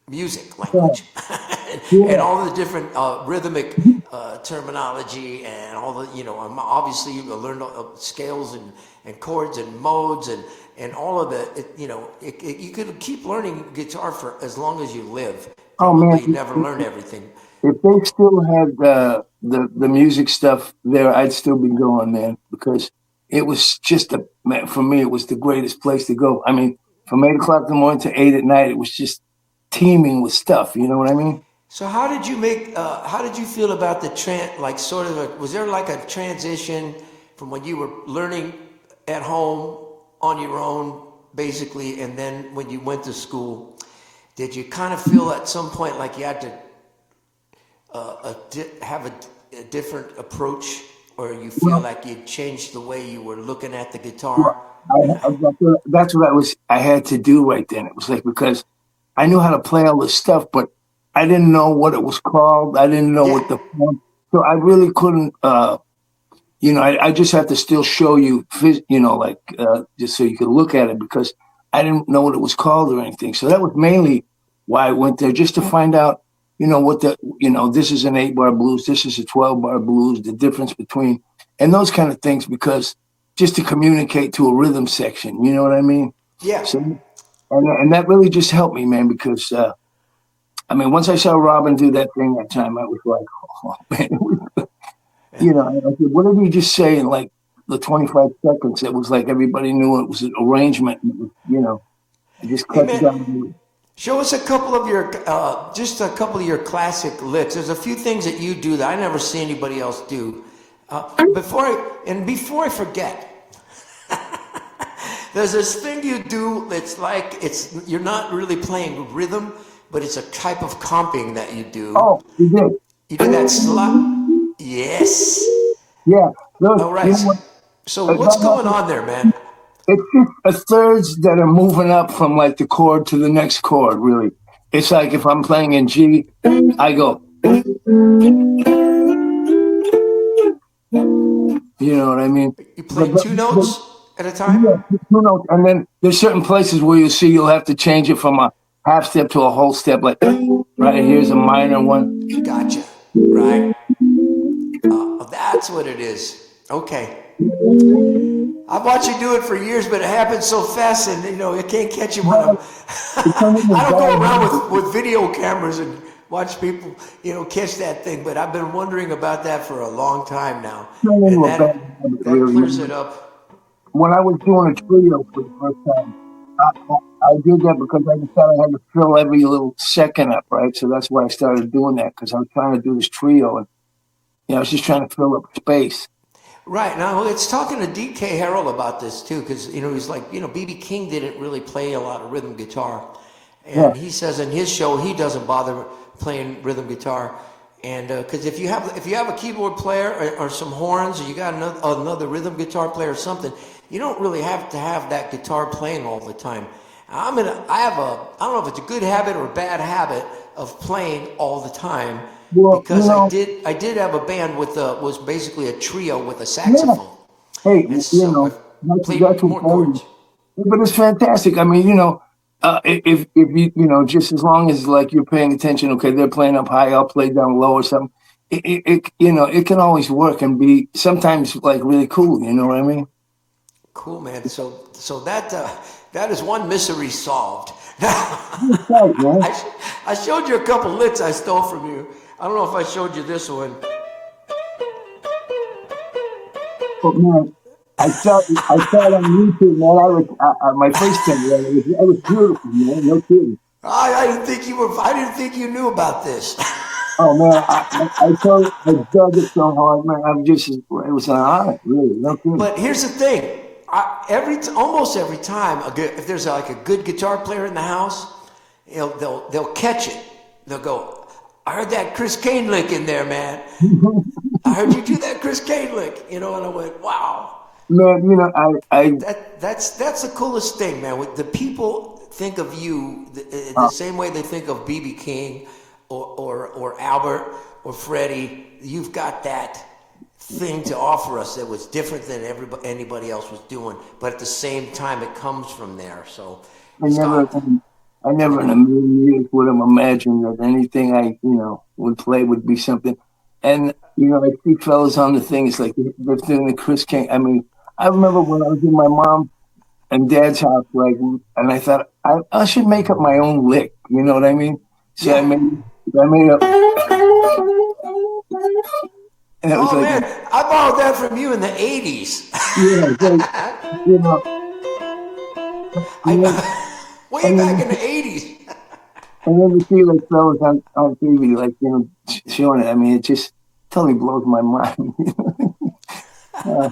music Yeah, language and yeah. all the different rhythmic terminology and all the, obviously you learned scales and chords and modes and all of you could keep learning guitar for as long as you live. Oh man, Probably never learn everything. if they still had the music stuff there, I'd still be going, man, because it was just man, for me, it was the greatest place to go. I mean, from 8 o'clock in the morning to 8 at night, it was just teeming with stuff. You know what I mean? So how did you feel about like sort of was there like a transition from when you were learning at home on your own, basically, and then when you went to school, did you kind of feel at some point like you had to have a different approach, or you feel Well, like you changed the way you were looking at the guitar? well And that's what I had to do right then. It was like because I knew how to play all this stuff, but I didn't know what it was called. I didn't know yeah, what the so I really couldn't. I just have to still show you, like just so you could look at it because I didn't know what it was called or anything. So that was mainly why I went there, just to find out, this is an 8-bar blues, this is a 12-bar blues, the difference between, and those kind of things, because just to communicate to a rhythm section, you know what I mean? yeah. So, and that really just helped me, man, because, I mean, once I saw Robin do that thing that time, I was like, oh, man, and I said, what did he just say in like the 25 seconds? It was like everybody knew it was an arrangement. And it was, I just Hey cut it man, down. show us a couple of just a couple of your classic licks. There's a few things that you do that I never see anybody else do. Before I forget, there's this thing you do that's like you're not really playing rhythm, but it's a type of comping that you do. Oh, he did. You do that slot. Yes. Yeah. Look, All you right. know what? So what's going on there, man? It's just a thirds that are moving up from like the chord to the next chord, really. It's like if I'm playing in G, I go, you know what I mean? You But, play but, two but notes at a yeah, time? you know, and then there's certain places where you see you'll have to change it from a half step to a whole step, like right here's a minor one. Gotcha. Right. That's what it is. Okay. I've watched you do it for years, but it happens so fast, and I can't catch you when I'm. It's only I don't go around a with video cameras and watch people, catch that thing. But I've been wondering about that for a long time now, and bad habit, that really. clears it up. When I was doing a trio for the first time, I did that because I decided I had to fill every little second up, right? So that's why I started doing that because I was trying to do this trio, and I was just trying to fill up space. Right now, it's talking to DK Harrell about this too, because he's like, BB King didn't really play a lot of rhythm guitar, Yeah, and he says in his show he doesn't bother playing rhythm guitar, and because if you have a keyboard player or some horns, or you got another rhythm guitar player or something, you don't really have to have that guitar playing all the time. I don't know if it's a good habit or a bad habit of playing all the time, well, because I did have a band was basically a trio with a yeah. saxophone, Hey, and so I that's played what more chords. but it's fantastic. I mean, if just as long as like you're paying attention, okay, they're playing up high, I'll play down low or something. It can always work and be sometimes like really cool. You know what I mean? Cool, man. So that is one mystery solved. Now, It's tight, man. I showed you a couple licks I stole from you. I don't know if I showed you this one. But man, I saw it on YouTube, man. My face turned red. It was beautiful, man. No kidding. I didn't think you knew about this. Oh man, I dug it so hard, man. It was an honor, really. No kidding. But here's the thing. Almost every time, if there's like a good guitar player in the house, they'll catch it. They'll go, I heard that Chris Cain lick in there, man. I heard you do that Chris Cain lick. And I went, wow. Man, I That's the coolest thing, man. The people think of you the same way they think of BB King or Albert or Freddie. You've got that thing to offer us that was different than anybody else was doing, but at the same time, it comes from there. So, I never, Scott, I never in a million years would have imagined that anything I, would play would be something. And, I see fellas on the thing, it's like they're doing the Chris Cain. I mean, I remember when I was in my mom and dad's house, like, and I thought I should make up my own lick. You know what I mean? So Yeah. I made up, and it was Oh like, man, I borrowed that from you in the '80s. yeah, it's like, you know, and then, Way and back then, in the '80s. and then you see like fellas on TV, like, showing it. I mean, it just totally blows my mind. uh,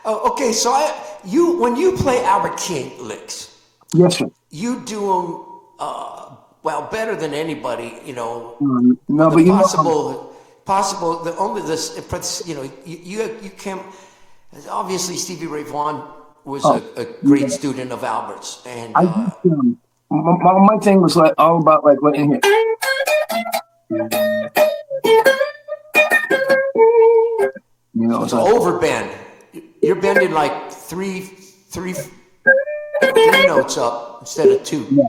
Oh, okay, so when you play Albert King licks, yes, sir. you do them well better than anybody. No, With the but possible the only this you can't. Obviously, Stevie Ray Vaughan was oh, a yeah. great student of Albert's, and I just, my thing was like all about like what in here. so it's It's an like, overbend. You're bending like three notes up instead of two. yeah.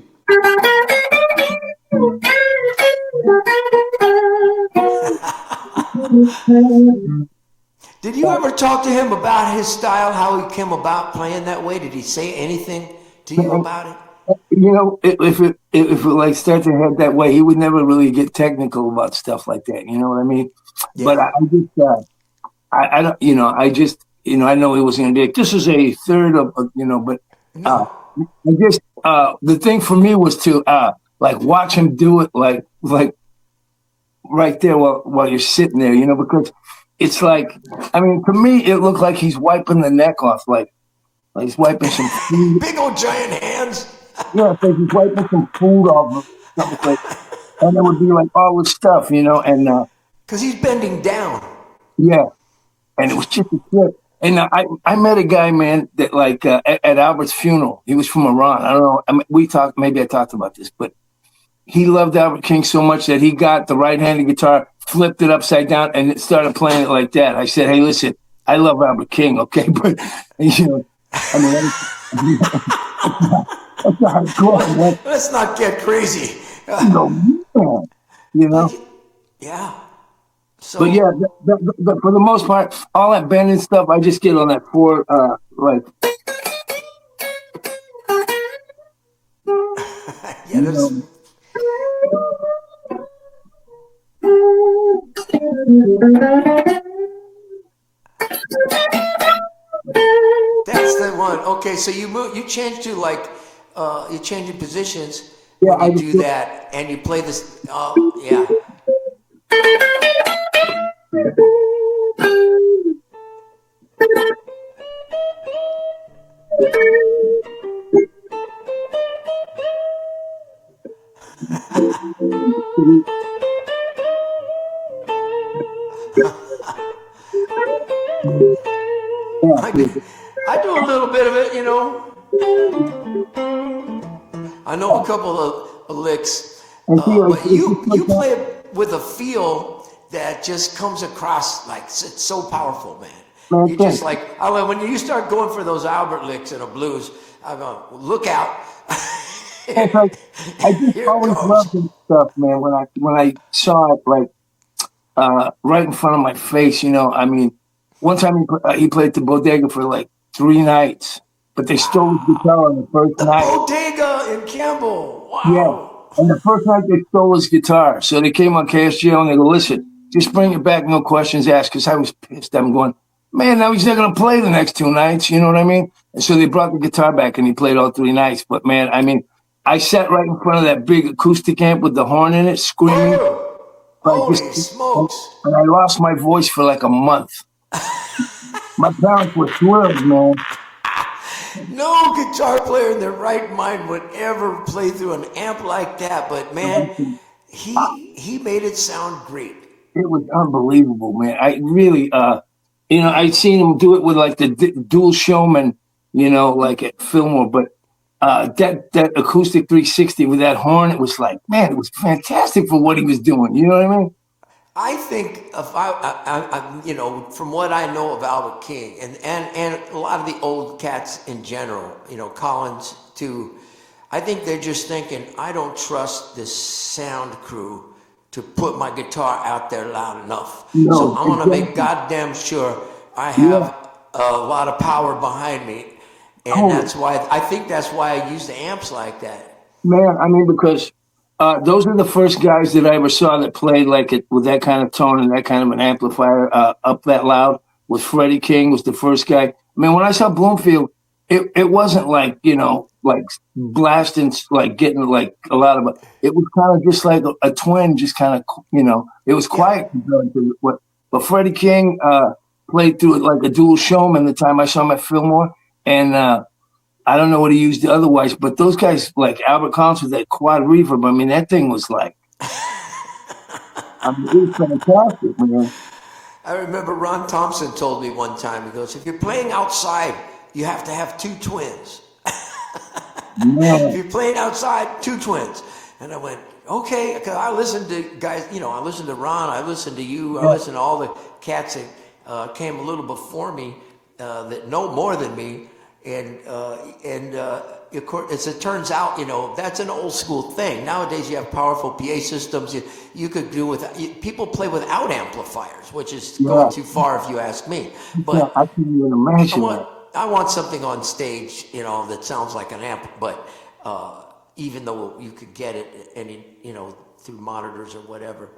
Did you ever talk to him about his style, how he came about playing that way? Did he say anything to you about it? If it like starts to head that way, he would never really get technical about stuff like that. You know what I mean? But Yeah. I just, I don't, I just, I know he was going to do it. This is a third of, but No. I just, the thing for me was to, like watch him do it, like right there while you're sitting there, because it's like, I mean, to me, it looked like he's wiping the neck off, like he's wiping some food. Big old giant hands. Yeah, it's like he's wiping some food off, or something like, and it would be like all this stuff, and Because he's bending down. yeah, and it was just a trip. And I met a guy, man, that like at Albert's funeral. He was from Iran. I don't know. I mean, maybe I talked about this, but he loved Albert King so much that he got the right-handed guitar, flipped it upside down, and started playing it like that. I said, "Hey, listen, I love Albert King, okay, but I mean, that's hardcore, man. Let's not get crazy. Man, Yeah. So But yeah, for the most part, all that bending stuff, I just get on that four, like, yeah, that's the one. Okay, so you change to like you're changing positions yeah, when you do that, and you play this. Oh yeah. I do a little bit of it, I know a couple of licks, but you play it with a feel that just comes across like it's so powerful, man. You just like when you start going for those Albert licks in a blues, I go, look out. It's like, I just Here it always goes. loved this stuff, man. When I saw it, like right in front of my face, I mean, one time he played the Bodega for like 3 nights, but they stole his guitar on the first The night. Bodega in Campbell. Yeah, Wow. and the first night they stole his guitar, so they came on KSGO and they go, "Listen, just bring it back, no questions asked." Because I was pissed. I'm going, man, now he's not going to play the next 2 nights. You know what I mean? And so they brought the guitar back and he played all 3 nights. But man, I mean, I sat right in front of that big acoustic amp with the horn in it, screaming. Holy smokes. And I lost my voice for like a month. My parents were thrilled, man. No guitar player in their right mind would ever play through an amp like that, but man, he made it sound great. It was unbelievable, man. I really, I'd seen him do it with like the dual showman, like at Fillmore, but that acoustic 360 with that horn, it was like, man, it was fantastic for what he was doing. You know what I mean? I think if from what I know of Albert King and a lot of the old cats in general, Collins too, I think they're just thinking, I don't trust this sound crew to put my guitar out there loud enough. So No, I'm gonna make goddamn sure I yeah. have a lot of power behind me. And Oh, that's why, I think that's why I use the amps like that. man, I mean, because those are the first guys that I ever saw that played like it with that kind of tone and that kind of an amplifier up that loud. Was Freddie King was the first guy. I mean, when I saw Bloomfield, it wasn't like like blasting, like getting like a lot of it. It was kind of just like a twin, just kind of it was Yeah. quiet compared to what. But Freddie King played through it like a dual showman the time I saw him at Fillmore, and I don't know what he used otherwise, but those guys like Albert Collins with that quad reverb. I mean, that thing was like, I mean, it was fantastic, man. I remember Ron Thompson told me one time, he goes, if you're playing outside, you have to have two twins. If Man, you're playing outside, two twins. And I went, okay, because I listened to guys, I listened to Ron, I listened to you, I yeah, listened to all the cats that came a little before me, that know more than me. And of course, as it turns out, that's an old school thing. Nowadays, you have powerful PA systems. You could do people play without amplifiers, which is yeah, going too far if you ask me. yeah. But I can't even I imagine want that. I want something on stage, that sounds like an amp, but even though you could get it through monitors or whatever.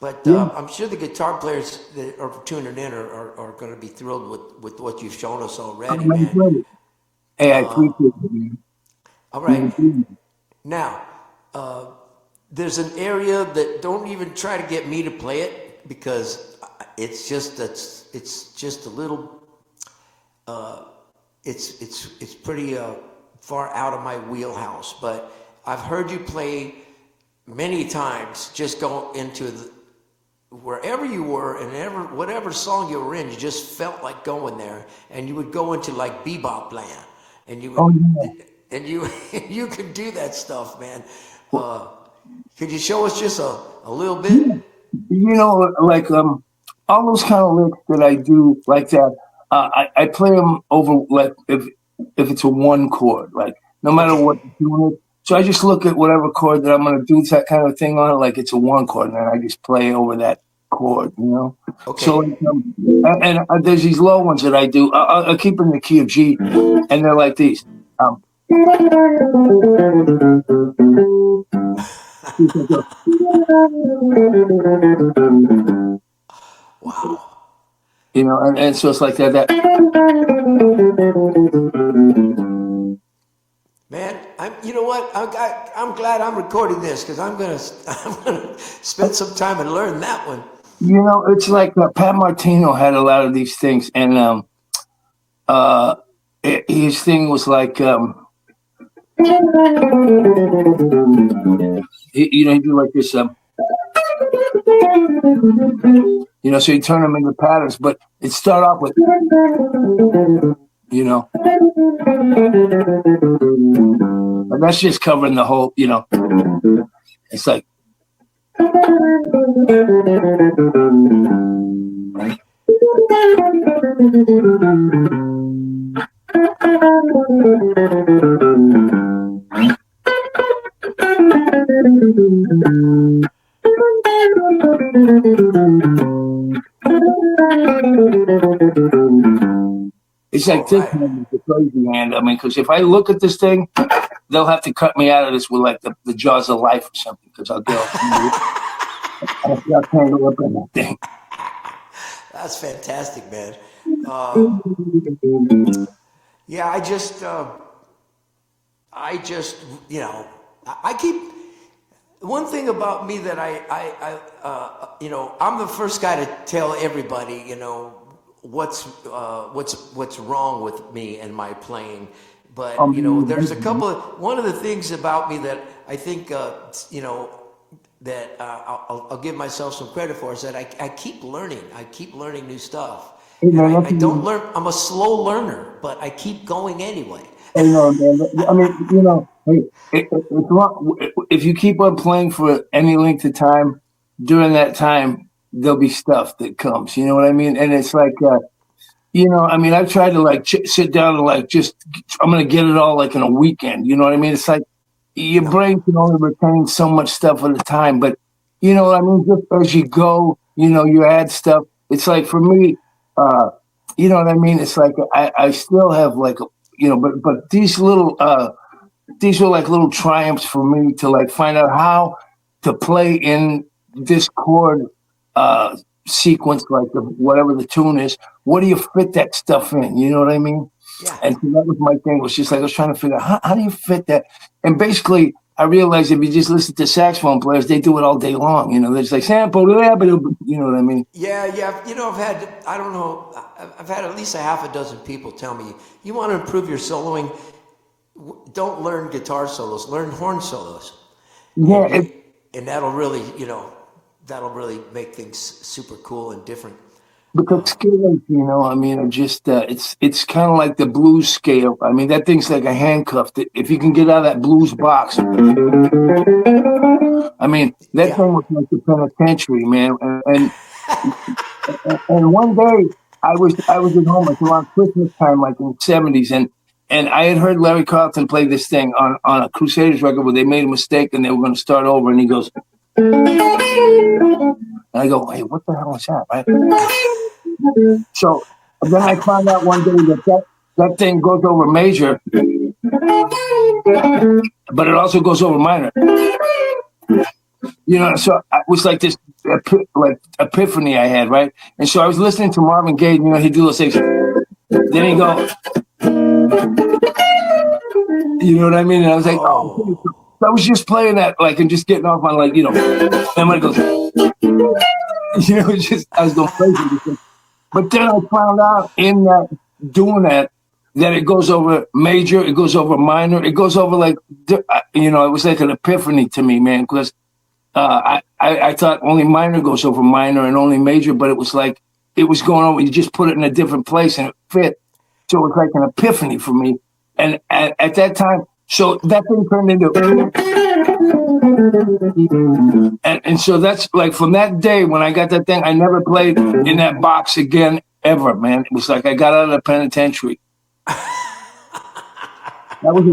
But Yeah, I'm sure the guitar players that are tuning in are going to be thrilled with what you've shown us already, I'm really man. glad. Hey, I appreciate it, man. All right. Mhm. Now, there's an area that don't even try to get me to play it because it's just a little it's pretty far out of my wheelhouse. But I've heard you play many times. Just go into wherever you were and whatever song you were in, you just felt like going there, and you would go into like bebop land, and you would Oh yeah. and you you could do that stuff, man. Well, Could you show us just a little bit? yeah. Like all those kind of licks that I do like that. I play them over like if it's a one chord, like no matter Okay. what you're doing it. So I just look at whatever chord that I'm gonna do that kind of thing on, like it's a one chord, and then I just play over that chord. So Okay. like, and there's these low ones that I do. I keep in the key of G, and they're like these. Um, Wow. and so it's like that. Man, you know what? I'm glad I'm recording this because I'm gonna spend some time and learn that one. It's like Pat Martino had a lot of these things, and uh, his thing was like, he'd do like this, so you turn them into patterns, but it start off with, and that's just covering the whole. It's like, it's All like this right. man is a crazy man. I mean, because if I look at this thing, they'll have to cut me out of this with like the jaws of life or something, because I can't go up in that thing. That's fantastic, man. Yeah, I just, I keep one thing about me that I'm the first guy to tell everybody, what's wrong with me and my playing. But there's one of the things about me that I think, that I'll give myself some credit for is that I keep learning. I keep learning new stuff. Hey, And man, I don't learn, I'm a slow learner, but I keep going anyway. hey, no, man. I mean, hey, it's wrong. If you keep on playing for any length of time, during that time, there'll be stuff that comes. You know what I mean? And it's like, I mean, I've tried to like sit down and like I'm going to get it all like in a weekend. You know what I mean? It's like, your No. brain can only retain so much stuff at a time. But you know what I mean? Just as you go, you know, you add stuff. It's like for me, uh, you know what I mean? It's like I still have like, you know, but these were like little triumphs for me to like find out how to play in this chord uh, sequence, like whatever the tune is. What do you fit that stuff in? You know what I mean? Yeah. And so that was my thing. It was just like I was trying to figure out how do you fit that. And basically, I realized if you just listen to saxophone players, they do it all day long. You know, they're just like sample, you know what I mean? Yeah. You know, I don't know, I've had at least a half a dozen people tell me, you want to improve your soloing, don't learn guitar solos, learn horn solos. Yeah, And and that'll really, you know, that'll really make things super cool and different. because scales, you know, I mean, are just it's kind of like the blues scale. I mean, that thing's like a handcuff. That if you can get out of that blues box, I mean, that Yeah. thing was like the penitentiary, man. And one day I was at home. It was around Christmas time, like in the '70s, and I had heard Larry Carlton play this thing on a Crusaders record where they made a mistake and they were going to start over, and he goes, and I go, hey, what the hell is that? Right? So then I found out one day that thing goes over major, but it also goes over minor. You know, so it was like this like epiphany I had, right? And so I was listening to Marvin Gaye, you know, he'd do those things. Then he'd go, you know what I mean? And I was like, oh, okay. Oh. So I was just playing that, like, and just getting off on, like, you know, and when it goes, you know, it's just, I was going crazy. But then I found out in that, doing that it goes over major, it goes over minor, it goes over like, you know, it was like an epiphany to me, man, because I thought only minor goes over minor and only major, but it was like, it was going over, you just put it in a different place and it fit. So it was like an epiphany for me. And at that time, so that thing turned into, and so that's like from that day when I got that thing, I never played in that box again ever, man. It was like I got out of the penitentiary. I mean,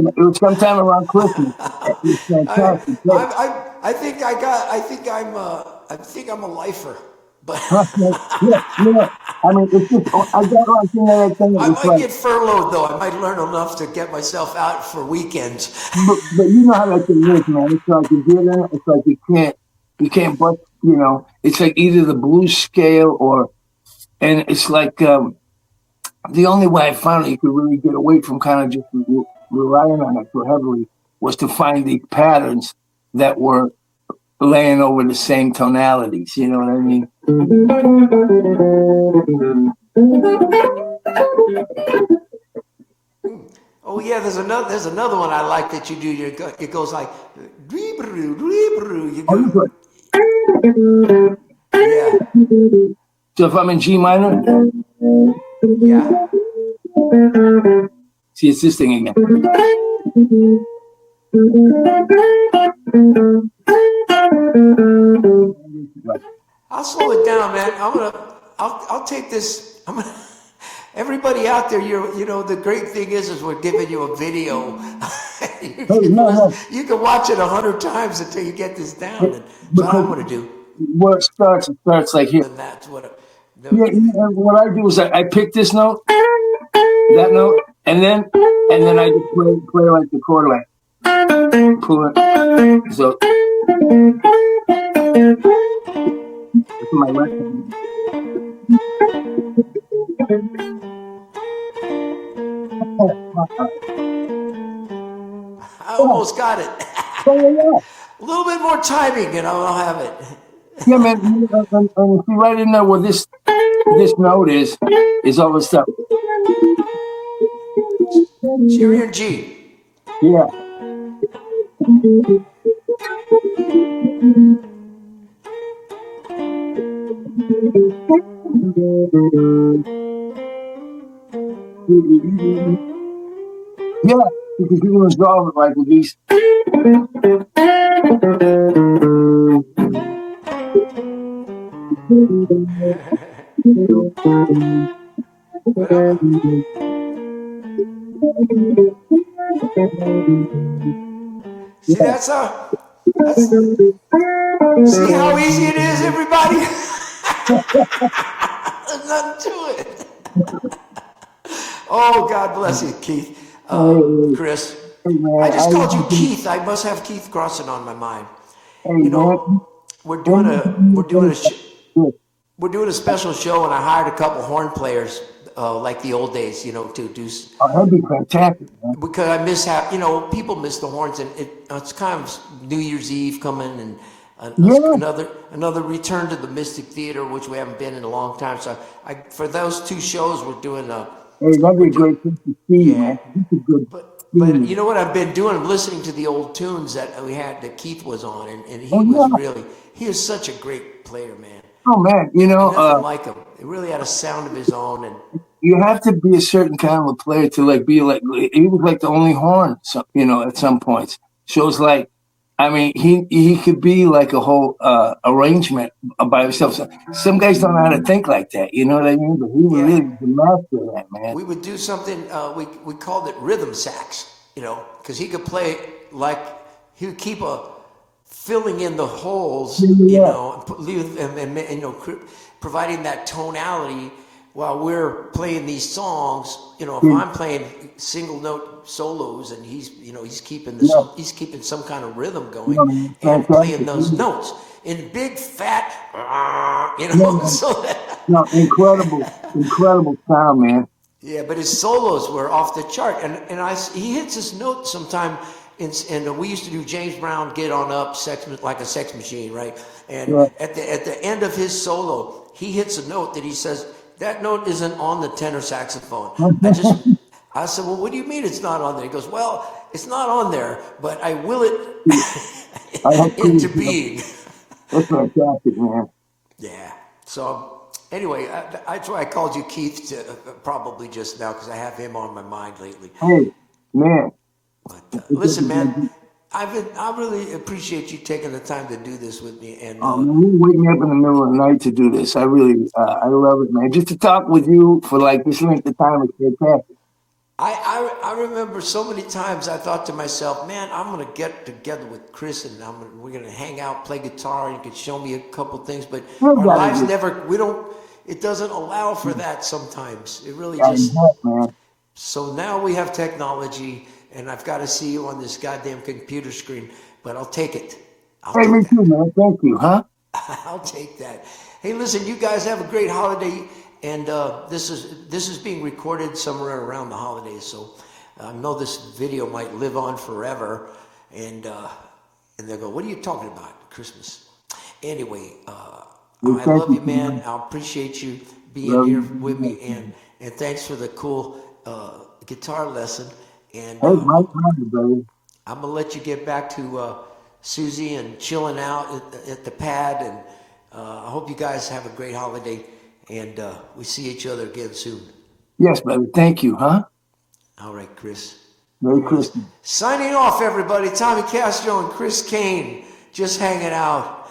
it was sometime around Christmas. It was I, fantastic. I think I'm a lifer, but Trust me. Yeah, you know, I mean, it's just, I got like, you know, that thing, it I was might like, get furloughed though. I might learn enough to get myself out for weekends. but you know how that thing is, man. It's like you get in it, it's like you can't bust, you know, it's like either the blues scale or, and it's like, the only way I found you could really get away from kind of just relying on it so heavily was to find these patterns that were laying over the same tonalities. You know what I mean? Oh yeah, there's another one I like that you do. It goes like, you Oh, you go, put, yeah, so if I'm in G minor, yeah. see, it's this thing again. I'll slow it down, man. I'll take this. Everybody out there, you know, the great thing is we're giving you a video. Hey, no. You can watch it 100 times until you get this down. And that's what Because I'm going to do. where it starts like here. And that's what. Yeah, and what I do is I pick this note, that note, and then I just play like the chord, like pull it. So that's my left hand. I almost got it. Yeah. A little bit more timing, and I'll have it. Yeah, man. And if you right in there where this note is all this stuff. Cheery and G. Yeah. Yeah, because you can resolve it like with these. See, that's see how easy it is, everybody. There's nothing to it. Oh, God bless you, Keith. Hey, Chris, hey, I man, just called you Keith. I must have Keith Crossan on my mind. You know, we're doing a special show, and I hired a couple horn players, like the old days, to do. Oh, that'd be fantastic, man. Because I miss people miss the horns, and it's kind of New Year's Eve coming, and Yeah. another return to the Mystic Theater, which we haven't been in a long time. So for those two shows, we're doing Hey, that'd be a great thing to see, yeah. man. This is good. But you know what I've been doing? I'm listening to the old tunes that we had that Keith was on, and Oh, he is such a great player, man. oh man, Nothing like him. He really had a sound of his own, and you have to be a certain kind of a player to be like he was like the only horn, so, at some points. Shows like, I mean, he could be like a whole arrangement by himself. So, some guys don't know how to think like that, you know what I mean? But he was really the master of that, man. we would do something. We called it rhythm sax, because he could play like he would keep filling in the holes, providing that tonality while we're playing these songs. If I'm playing single note solos and he's keeping he's keeping some kind of rhythm going and playing those notes in big fat, so that Incredible sound, man. yeah, but his solos were off the chart, and he hits his note sometime. And we used to do James Brown, Get On Up, like a sex machine, right? And at the end of his solo, he hits a note that he says, that note isn't on the tenor saxophone. I said, well, what do you mean it's not on there? He goes, well, it's not on there, but I will it into being. That's fantastic, man. Yeah. So anyway, that's why I called you Keith probably just now, because I have him on my mind lately. Hey, man. But listen, man, I really appreciate you taking the time to do this with me. And you wake me up in the middle of the night to do this. I really, I love it, man. Just to talk with you for like this length of time is fantastic. I remember so many times I thought to myself, man, I'm gonna get together with Chris and we're gonna hang out, play guitar, and you could show me a couple things. But our lives it doesn't allow for that sometimes. It really just. Man. So now we have technology. And I've got to see you on this goddamn computer screen, but I'll take it. Hey, me too, man. Thank you, huh? I'll take that. Hey, listen, you guys have a great holiday, and this is being recorded somewhere around the holidays, so I know this video might live on forever. And they'll go, "What are you talking about, Christmas?" Anyway, I love you, man. I appreciate you being here with me, and thanks for the cool guitar lesson. And hey, my pleasure, brother. I'm gonna let you get back to Susie and chilling out at the pad. And I hope you guys have a great holiday, and we see each other again soon. Yes, brother. Thank you, huh? All right, Chris. Merry Christmas. Signing off, everybody. Tommy Castro and Chris Cain just hanging out.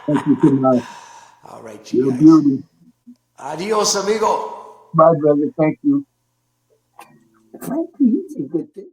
Thank you, good night. All right, you You're guys. beauty. Adios, amigo. Bye, brother. Thank you. Thank you. It's a good thing.